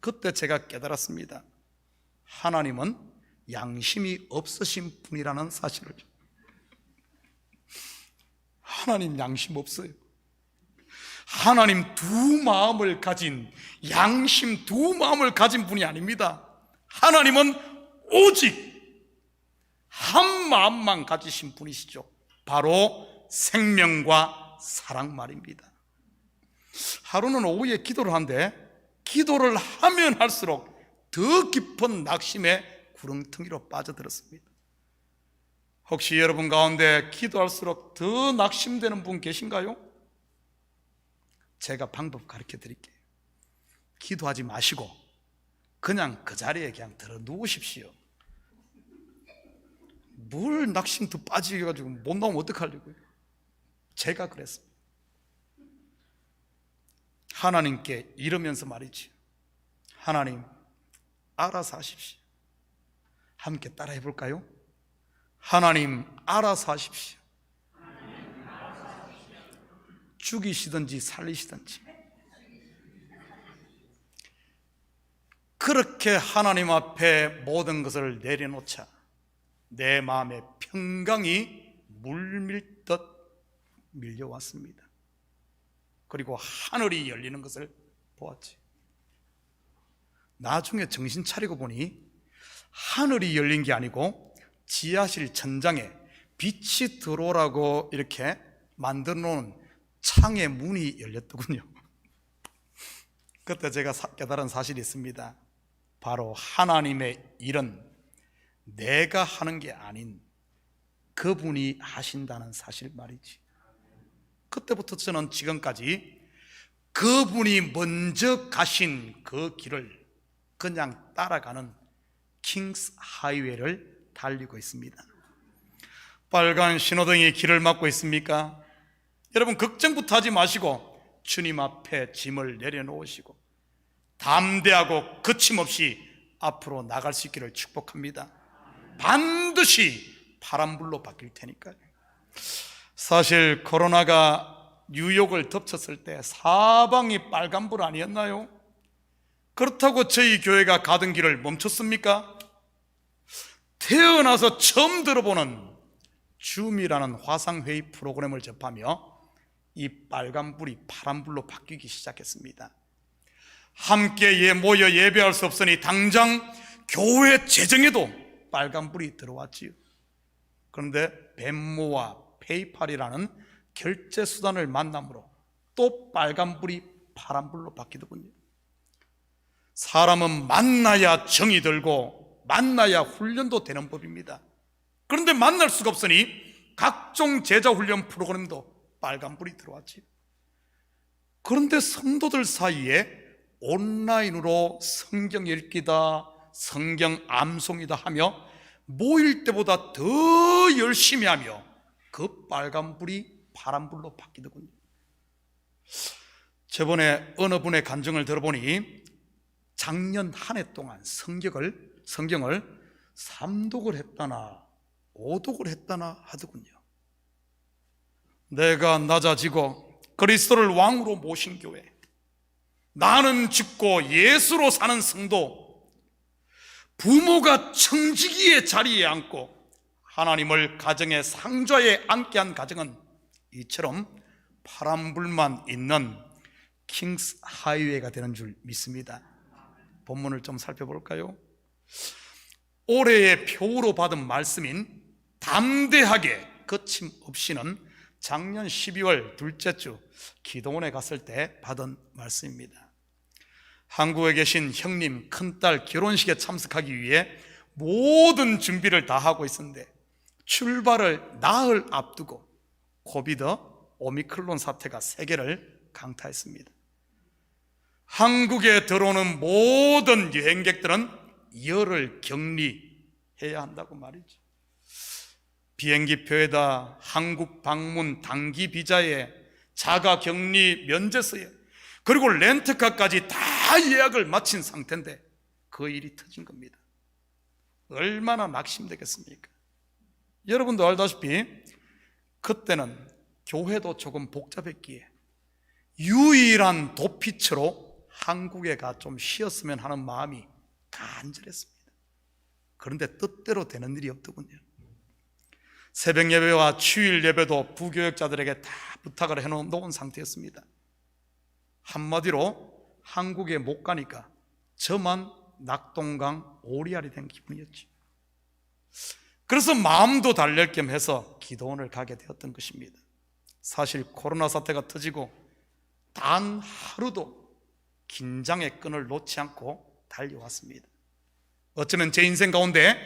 그때 제가 깨달았습니다. 하나님은 양심이 없으신 분이라는 사실을. 하나님 양심 없어요. 하나님 두 마음을 가진, 양심 두 마음을 가진 분이 아닙니다. 하나님은 오직 한 마음만 가지신 분이시죠. 바로 생명과 사랑 말입니다. 하루는 오후에 기도를 하는데 기도를 하면 할수록 더 깊은 낙심의 구렁텅이로 빠져들었습니다. 혹시 여러분 가운데 기도할수록 더 낙심되는 분 계신가요? 제가 방법 가르쳐 드릴게요. 기도하지 마시고 그냥 그 자리에 그냥 들어 누우십시오. 뭘 낙심 더 빠지게 가지고 못 나오면 어떡하려고요? 제가 그랬습니다. 하나님께 이러면서 말이지. 하나님 알아서 하십시오. 함께 따라해 볼까요? 하나님 알아서 하십시오. 죽이시든지 살리시든지. 그렇게 하나님 앞에 모든 것을 내려놓자 내 마음에 평강이 물밀듯 밀려왔습니다. 그리고 하늘이 열리는 것을 보았지. 나중에 정신 차리고 보니 하늘이 열린 게 아니고 지하실 천장에 빛이 들어오라고 이렇게 만들어 놓은 창의 문이 열렸더군요. 그때 제가 깨달은 사실이 있습니다. 바로 하나님의 일은 내가 하는 게 아닌 그분이 하신다는 사실 말이지. 그때부터 저는 지금까지 그분이 먼저 가신 그 길을 그냥 따라가는 킹스 하이웨이를 달리고 있습니다. 빨간 신호등이 길을 막고 있습니까? 여러분 걱정부터 하지 마시고 주님 앞에 짐을 내려놓으시고 담대하고 거침없이 앞으로 나갈 수 있기를 축복합니다. 반드시 파란불로 바뀔 테니까요. 사실 코로나가 뉴욕을 덮쳤을 때 사방이 빨간불 아니었나요? 그렇다고 저희 교회가 가던 길을 멈췄습니까? 태어나서 처음 들어보는 줌이라는 화상회의 프로그램을 접하며 이 빨간불이 파란불로 바뀌기 시작했습니다. 함께 모여 예배할 수 없으니 당장 교회 재정에도 빨간불이 들어왔지요. 그런데 벤모와 페이팔이라는 결제수단을 만남으로 또 빨간불이 파란불로 바뀌더군요. 사람은 만나야 정이 들고 만나야 훈련도 되는 법입니다. 그런데 만날 수가 없으니 각종 제자훈련 프로그램도 빨간불이 들어왔지요. 그런데 성도들 사이에 온라인으로 성경 읽기다, 성경 암송이다 하며 모일 때보다 더 열심히 하며 그 빨간불이 파란불로 바뀌더군요. 저번에 어느 분의 간증을 들어보니 작년 한 해 동안 성경을 3독을 했다나 5독을 했다나 하더군요. 내가 낮아지고 그리스도를 왕으로 모신 교회, 나는 죽고 예수로 사는 성도, 부모가 청지기의 자리에 앉고 하나님을 가정의 상좌에 앉게 한 가정은 이처럼 파란불만 있는 킹스 하이웨이가 되는 줄 믿습니다. 본문을 좀 살펴볼까요? 올해의 표로 받은 말씀인 담대하게 거침없이는 작년 12월 둘째 주 기도원에 갔을 때 받은 말씀입니다. 한국에 계신 형님 큰딸 결혼식에 참석하기 위해 모든 준비를 다 하고 있었는데 출발을 나흘 앞두고 코비드 오미크론 사태가 세계를 강타했습니다. 한국에 들어오는 모든 여행객들은 열흘 격리해야 한다고 말이죠. 비행기표에다 한국 방문 단기 비자에 자가 격리 면제서에 그리고 렌트카까지 다 예약을 마친 상태인데 그 일이 터진 겁니다. 얼마나 낙심되겠습니까? 여러분도 알다시피 그때는 교회도 조금 복잡했기에 유일한 도피처로 한국에 가 좀 쉬었으면 하는 마음이 간절했습니다. 그런데 뜻대로 되는 일이 없더군요. 새벽 예배와 주일 예배도 부교역자들에게 다 부탁을 해놓은 상태였습니다. 한마디로 한국에 못 가니까 저만 낙동강 오리알이 된 기분이었죠. 그래서 마음도 달랠 겸 해서 기도원을 가게 되었던 것입니다. 사실 코로나 사태가 터지고 단 하루도 긴장의 끈을 놓지 않고 달려왔습니다. 어쩌면 제 인생 가운데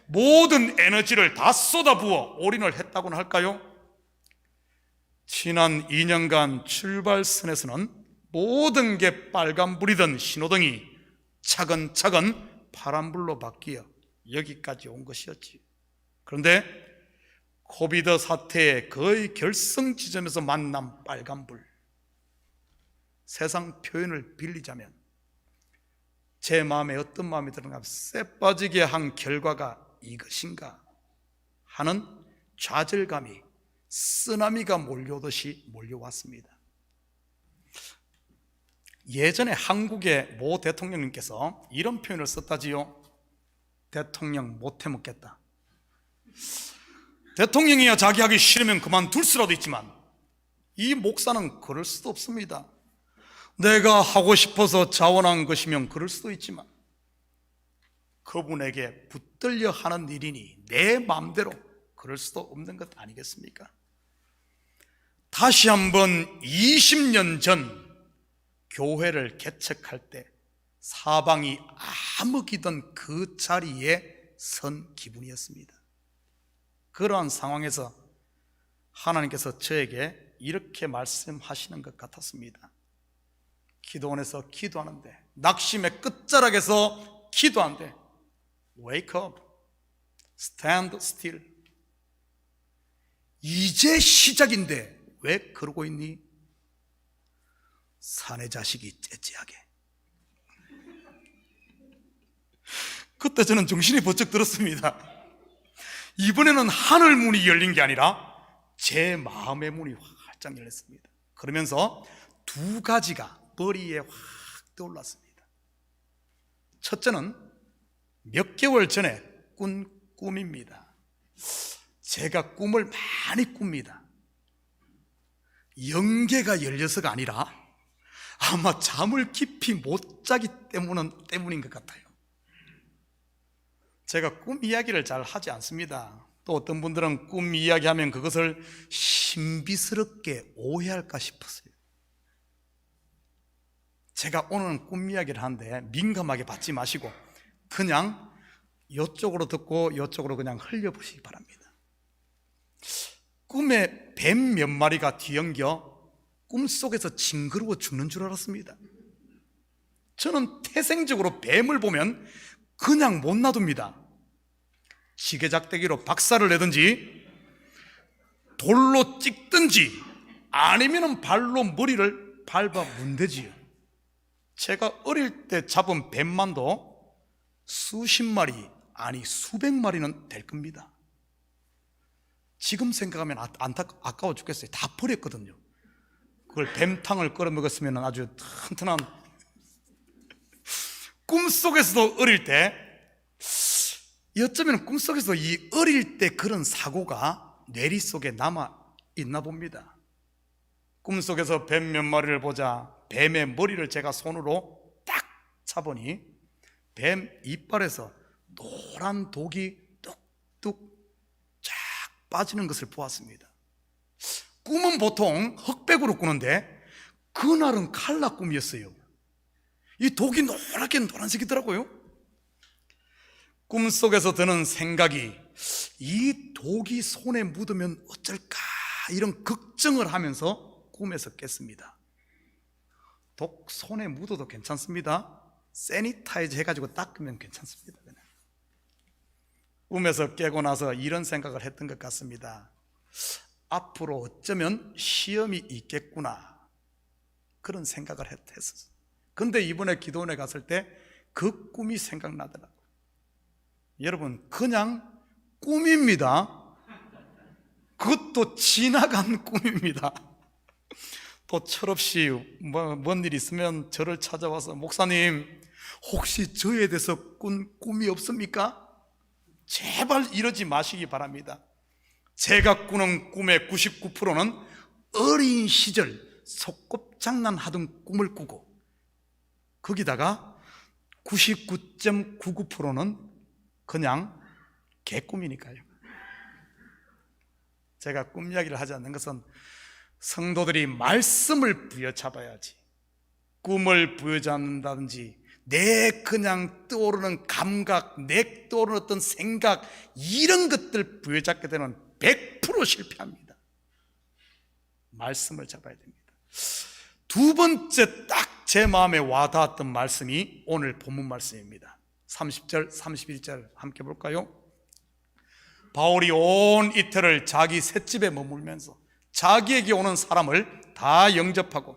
모든 에너지를 다 쏟아부어 올인을 했다고는 할까요? 지난 2년간 출발선에서는 모든 게 빨간불이던 신호등이 차근차근 파란불로 바뀌어 여기까지 온 것이었지. 그런데 코비드 사태의 거의 결성 지점에서 만난 빨간불, 세상 표현을 빌리자면 제 마음에 어떤 마음이 드는가, 쎄 빠지게 한 결과가 이것인가 하는 좌절감이 쓰나미가 몰려오듯이 몰려왔습니다. 예전에 한국의 모 대통령님께서 이런 표현을 썼다지요. 대통령 못 해먹겠다. 대통령이야 자기 하기 싫으면 그만둘 수라도 있지만 이 목사는 그럴 수도 없습니다. 내가 하고 싶어서 자원한 것이면 그럴 수도 있지만 그분에게 붙들려 하는 일이니 내 마음대로 그럴 수도 없는 것 아니겠습니까? 다시 한번 20년 전 교회를 개척할 때 사방이 암흑이던 그 자리에 선 기분이었습니다. 그러한 상황에서 하나님께서 저에게 이렇게 말씀하시는 것 같았습니다. 기도원에서 기도하는데, 낙심의 끝자락에서 기도하는데, Wake up, stand still. 이제 시작인데 왜 그러고 있니? 사내 자식이 째째하게 그때 저는 정신이 번쩍 들었습니다. 이번에는 하늘 문이 열린 게 아니라 제 마음의 문이 활짝 열렸습니다. 그러면서 두 가지가 머리에 확 떠올랐습니다. 첫째는 몇 개월 전에 꾼 꿈입니다. 제가 꿈을 많이 꿉니다. 영계가 열려서가 아니라 아마 잠을 깊이 못 자기 때문인 것 같아요. 제가 꿈 이야기를 잘 하지 않습니다. 또 어떤 분들은 꿈 이야기하면 그것을 신비스럽게 오해할까 싶었어요. 제가 오늘은 꿈 이야기를 하는데 민감하게 받지 마시고 그냥 이쪽으로 듣고 이쪽으로 그냥 흘려보시기 바랍니다. 꿈에 뱀 몇 마리가 뒤엉겨 꿈속에서 징그러워 죽는 줄 알았습니다. 저는 태생적으로 뱀을 보면 그냥 못 놔둡니다. 지게작대기로 박살을 내든지 돌로 찍든지 아니면 발로 머리를 밟아 문대지요. 제가 어릴 때 잡은 뱀만도 수십 마리, 아니 수백 마리는 될 겁니다. 지금 생각하면 아까워 죽겠어요. 다 버렸거든요. 그걸 뱀탕을 끓여 먹었으면 아주 튼튼한. 꿈속에서도 어릴 때, 어쩌면 꿈속에서 이 어릴 때 그런 사고가 뇌리 속에 남아 있나 봅니다. 꿈속에서 뱀 몇 마리를 보자 뱀의 머리를 제가 손으로 딱 잡으니 뱀 이빨에서 노란 독이 뚝뚝 쫙 빠지는 것을 보았습니다. 꿈은 보통 흑백으로 꾸는데 그날은 칼라 꿈이었어요. 이 독이 노랗게 노란색이더라고요. 꿈속에서 드는 생각이 이 독이 손에 묻으면 어쩔까 이런 걱정을 하면서 꿈에서 깼습니다. 독 손에 묻어도 괜찮습니다. 세니타이저 해가지고 닦으면 괜찮습니다. 꿈에서 깨고 나서 이런 생각을 했던 것 같습니다. 앞으로 어쩌면 시험이 있겠구나 그런 생각을 했었어요. 근데 이번에 기도원에 갔을 때 그 꿈이 생각나더라고요. 여러분 그냥 꿈입니다. 그것도 지나간 꿈입니다. 또 철없이 뭔 일 있으면 저를 찾아와서 목사님 혹시 저에 대해서 꾼 꿈이 없습니까? 제발 이러지 마시기 바랍니다. 제가 꾸는 꿈의 99%는 어린 시절 소꿉장난하던 꿈을 꾸고 거기다가 99.99%는 그냥 개꿈이니까요. 제가 꿈 이야기를 하지 않는 것은 성도들이 말씀을 부여잡아야지 꿈을 부여잡는다든지 내 그냥 떠오르는 감각, 내 떠오르는 어떤 생각 이런 것들 부여잡게 되면 100% 실패합니다. 말씀을 잡아야 됩니다. 두 번째 딱 제 마음에 와닿았던 말씀이 오늘 본문 말씀입니다. 30절, 31절 함께 볼까요? 바울이 온 이틀을 자기 셋집에 머물면서 자기에게 오는 사람을 다 영접하고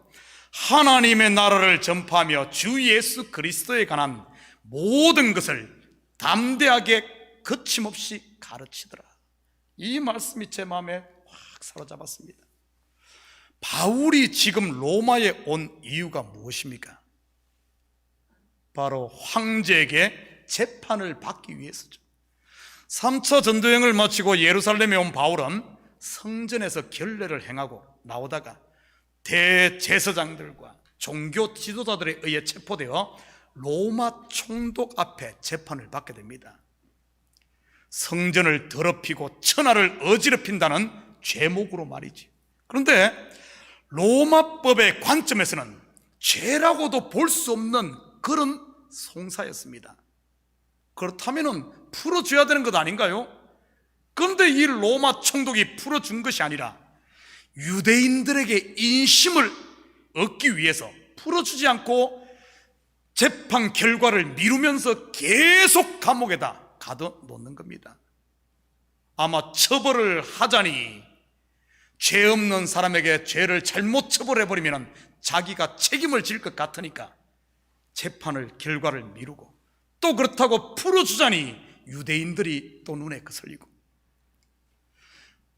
하나님의 나라를 전파하며 주 예수 그리스도에 관한 모든 것을 담대하게 거침없이 가르치더라. 이 말씀이 제 마음에 확 사로잡았습니다. 바울이 지금 로마에 온 이유가 무엇입니까? 바로 황제에게 재판을 받기 위해서죠. 3차 전도여행을 마치고 예루살렘에 온 바울은 성전에서 결례를 행하고 나오다가 대제사장들과 종교 지도자들에 의해 체포되어 로마 총독 앞에 재판을 받게 됩니다. 성전을 더럽히고 천하를 어지럽힌다는 죄목으로 말이지. 그런데 로마법의 관점에서는 죄라고도 볼 수 없는 그런 송사였습니다. 그렇다면 풀어줘야 되는 것 아닌가요? 그런데 이 로마 총독이 풀어준 것이 아니라 유대인들에게 인심을 얻기 위해서 풀어주지 않고 재판 결과를 미루면서 계속 감옥에다 가둬놓는 겁니다. 아마 처벌을 하자니 죄 없는 사람에게 죄를 잘못 처벌해버리면 자기가 책임을 질 것 같으니까 재판을 결과를 미루고 또 그렇다고 풀어주자니 유대인들이 또 눈에 거슬리고,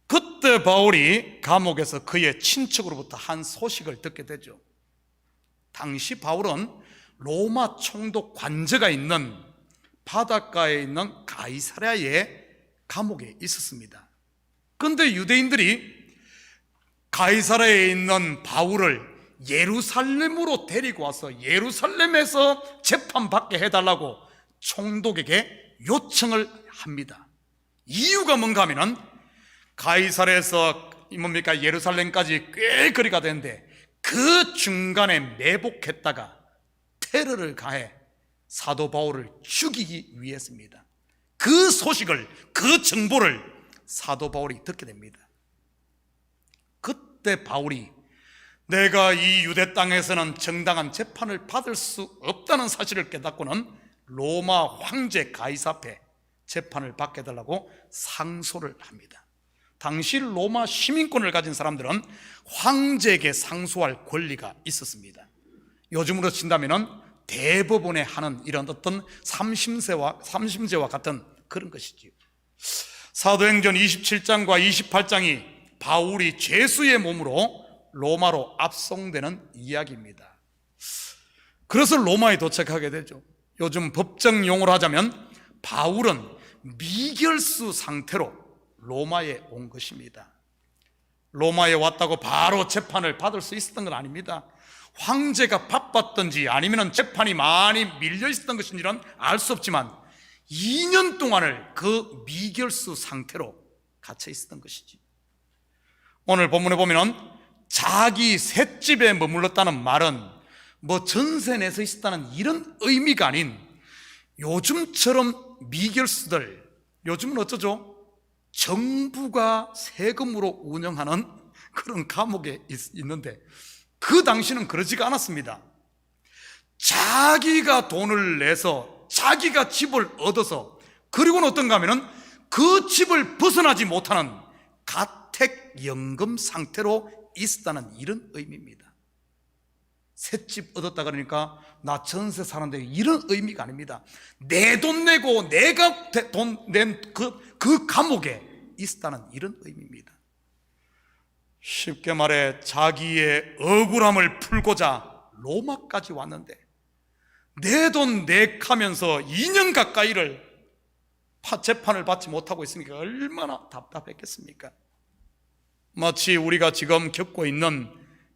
그때 바울이 감옥에서 그의 친척으로부터 한 소식을 듣게 되죠. 당시 바울은 로마 총독 관저가 있는 바닷가에 있는 가이사랴의 감옥에 있었습니다. 그런데 유대인들이 가이사랴에 있는 바울을 예루살렘으로 데리고 와서 예루살렘에서 재판받게 해달라고 총독에게 요청을 합니다. 이유가 뭔가 하면은 가이사랴에서 뭡니까 예루살렘까지 꽤 거리가 되는데 그 중간에 매복했다가 테러를 가해 사도 바울을 죽이기 위해서입니다. 그 소식을, 그 정보를 사도 바울이 듣게 됩니다. 그때 바울이 내가 이 유대 땅에서는 정당한 재판을 받을 수 없다는 사실을 깨닫고는 로마 황제 가이사 앞에 재판을 받게 해달라고 상소를 합니다. 당시 로마 시민권을 가진 사람들은 황제에게 상소할 권리가 있었습니다. 요즘으로 친다면 대법원에 하는 이런 어떤 삼심제와 같은 그런 것이지요. 사도행전 27장과 28장이 바울이 죄수의 몸으로 로마로 압송되는 이야기입니다. 그래서 로마에 도착하게 되죠. 요즘 법정 용어로 하자면 바울은 미결수 상태로 로마에 온 것입니다. 로마에 왔다고 바로 재판을 받을 수 있었던 건 아닙니다. 황제가 바빴던지 아니면 재판이 많이 밀려 있었던 것인지는 알 수 없지만 2년 동안을 그 미결수 상태로 갇혀 있었던 것이지. 오늘 본문에 보면 자기 셋집에 머물렀다는 말은 뭐 전세 내서 있었다는 이런 의미가 아닌, 요즘처럼 미결수들, 요즘은 어쩌죠? 정부가 세금으로 운영하는 그런 감옥에 있는데 그 당시는 그러지가 않았습니다. 자기가 돈을 내서 자기가 집을 얻어서, 그리고는 어떤가 하면은 그 집을 벗어나지 못하는 가택연금 상태로 있었다는 이런 의미입니다. 새 집 얻었다 그러니까 나 전세 사는데 이런 의미가 아닙니다. 내 돈 내고 내가 돈 낸 그 감옥에 있었다는 이런 의미입니다. 쉽게 말해 자기의 억울함을 풀고자 로마까지 왔는데 내 돈 내가면서 2년 가까이를 재판을 받지 못하고 있으니까 얼마나 답답했겠습니까? 마치 우리가 지금 겪고 있는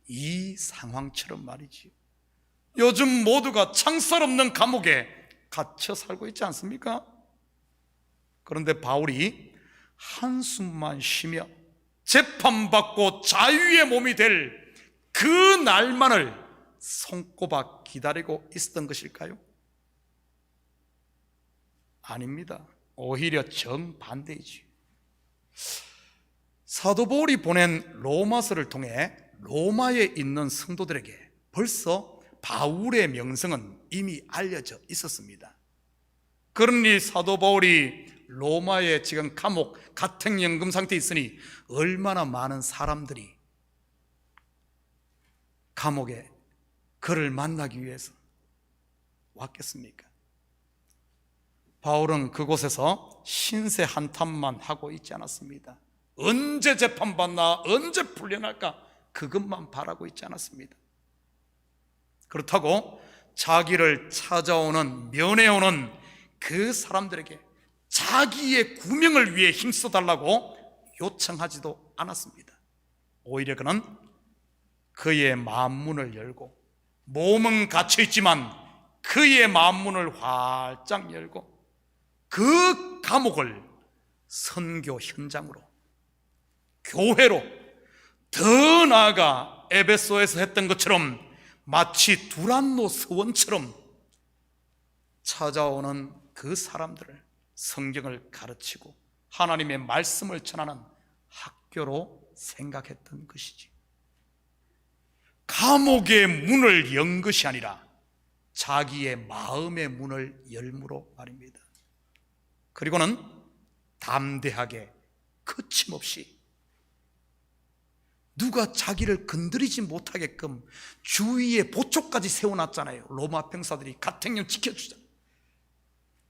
이 상황처럼 말이지요. 요즘 모두가 창살 없는 감옥에 갇혀 살고 있지 않습니까? 그런데 바울이 한숨만 쉬며 재판받고 자유의 몸이 될 그 날만을 손꼽아 기다리고 있었던 것일까요? 아닙니다. 오히려 정반대이지요. 사도 바울이 보낸 로마서를 통해 로마에 있는 성도들에게 벌써 바울의 명성은 이미 알려져 있었습니다. 그러니 사도 바울이 로마에 지금 감옥 가택연금 상태에 있으니 얼마나 많은 사람들이 감옥에 그를 만나기 위해서 왔겠습니까? 바울은 그곳에서 신세 한탄만 하고 있지 않았습니다. 언제 재판받나, 언제 풀려날까, 그것만 바라고 있지 않았습니다. 그렇다고 자기를 찾아오는, 면회오는 그 사람들에게 자기의 구명을 위해 힘써달라고 요청하지도 않았습니다. 오히려 그는 그의 마음문을 열고, 몸은 갇혀있지만 그의 마음문을 활짝 열고 그 감옥을 선교 현장으로, 교회로, 더 나아가 에베소에서 했던 것처럼 마치 두란노 서원처럼 찾아오는 그 사람들을 성경을 가르치고 하나님의 말씀을 전하는 학교로 생각했던 것이지. 감옥의 문을 연 것이 아니라 자기의 마음의 문을 열므로 말입니다. 그리고는 담대하게 거침없이 누가 자기를 건드리지 못하게끔 주위에 보초까지 세워놨잖아요. 로마 병사들이 가택령 지켜주자.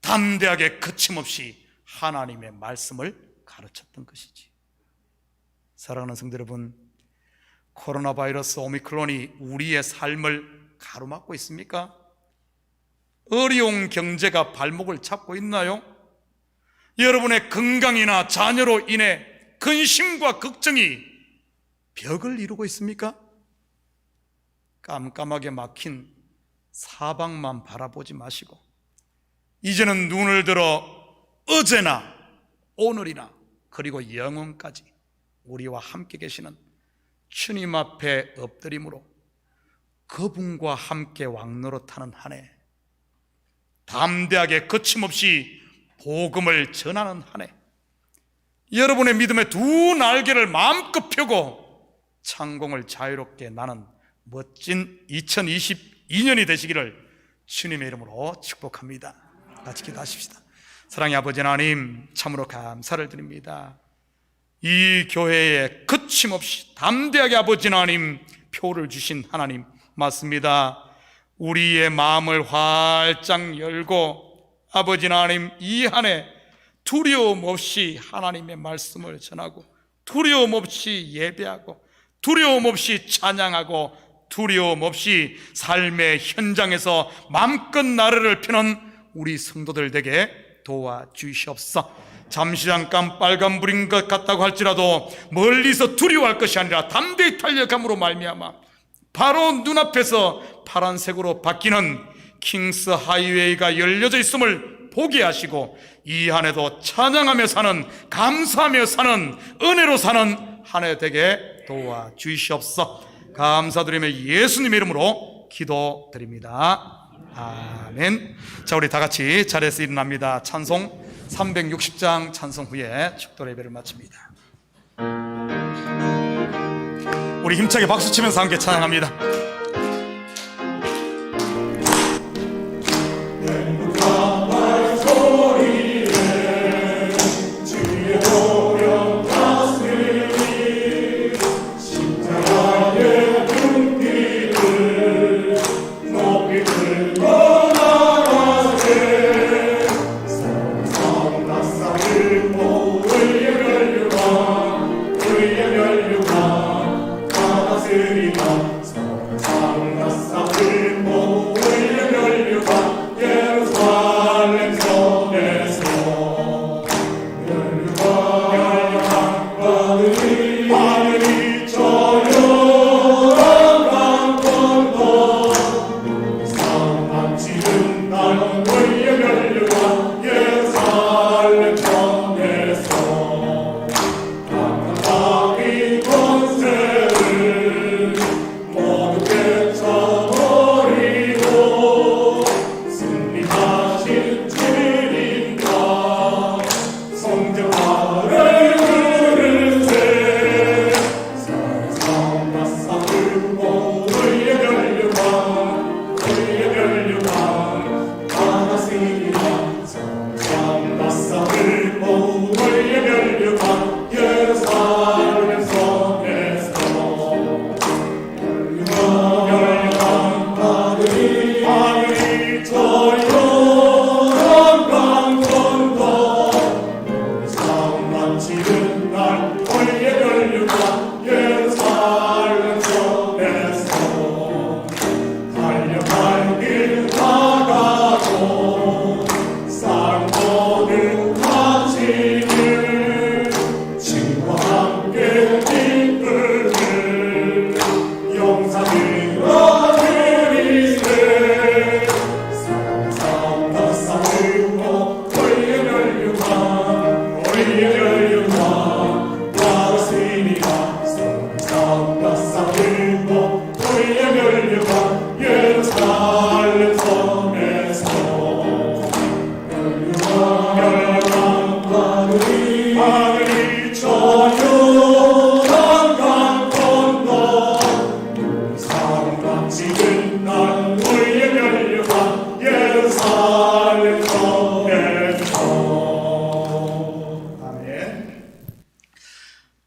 담대하게 거침없이 하나님의 말씀을 가르쳤던 것이지. 사랑하는 성도 여러분, 코로나 바이러스 오미크론이 우리의 삶을 가로막고 있습니까? 어려운 경제가 발목을 잡고 있나요? 여러분의 건강이나 자녀로 인해 근심과 걱정이 벽을 이루고 있습니까? 깜깜하게 막힌 사방만 바라보지 마시고 이제는 눈을 들어 어제나 오늘이나 그리고 영원까지 우리와 함께 계시는 주님 앞에 엎드림으로 그분과 함께 왕노릇하는 한 해, 담대하게 거침없이 복음을 전하는 한 해, 여러분의 믿음의 두 날개를 마음껏 펴고 창공을 자유롭게 나는 멋진 2022년이 되시기를 주님의 이름으로 축복합니다. 같이 기도하십시다. 사랑의 아버지 하나님, 참으로 감사를 드립니다. 이 교회에 거침없이 담대하게 아버지 하나님 표를 주신 하나님 맞습니다. 우리의 마음을 활짝 열고 아버지 하나님 이 한 해 두려움 없이 하나님의 말씀을 전하고 두려움 없이 예배하고 두려움 없이 찬양하고 두려움 없이 삶의 현장에서 마음껏 나르를 펴는 우리 성도들 되게 도와주시옵소서. 잠시 잠깐 빨간불인 것 같다고 할지라도 멀리서 두려워할 것이 아니라 담대히 달려감으로 말미암아 바로 눈앞에서 파란색으로 바뀌는 킹스 하이웨이가 열려져 있음을 보게 하시고 이 한 해도 찬양하며 사는, 감사하며 사는, 은혜로 사는 한 해 되게 도와주시옵소서. 감사드리며 예수님의 이름으로 기도드립니다. 아멘. 자, 우리 다 같이 자리에서 일어납니다. 찬송 360장 찬송 후에 축도 예배를 마칩니다. 우리 힘차게 박수치면서 함께 찬양합니다.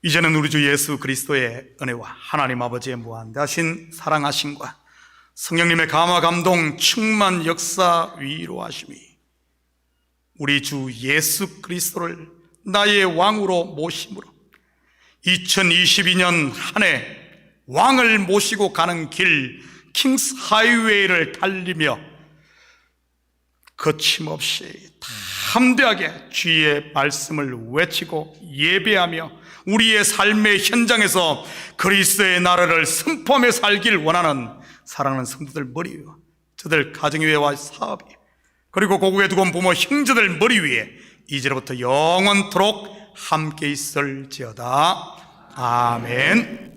이제는 우리 주 예수 그리스도의 은혜와 하나님 아버지의 무한대하신 사랑하심과 성령님의 감화 감동 충만 역사 위로하심이 우리 주 예수 그리스도를 나의 왕으로 모심으로 2022년 한 해 왕을 모시고 가는 길 킹스 하이웨이를 달리며 거침없이 담대하게 주의 말씀을 외치고 예배하며 우리의 삶의 현장에서 그리스도의 나라를 선포하며 살길 원하는 사랑하는 성도들 머리 위에, 저들 가정위와 사업이, 그리고 고국에 두고 온 부모 형제들 머리 위에 이제로부터 영원토록 함께 있을지어다. 아멘.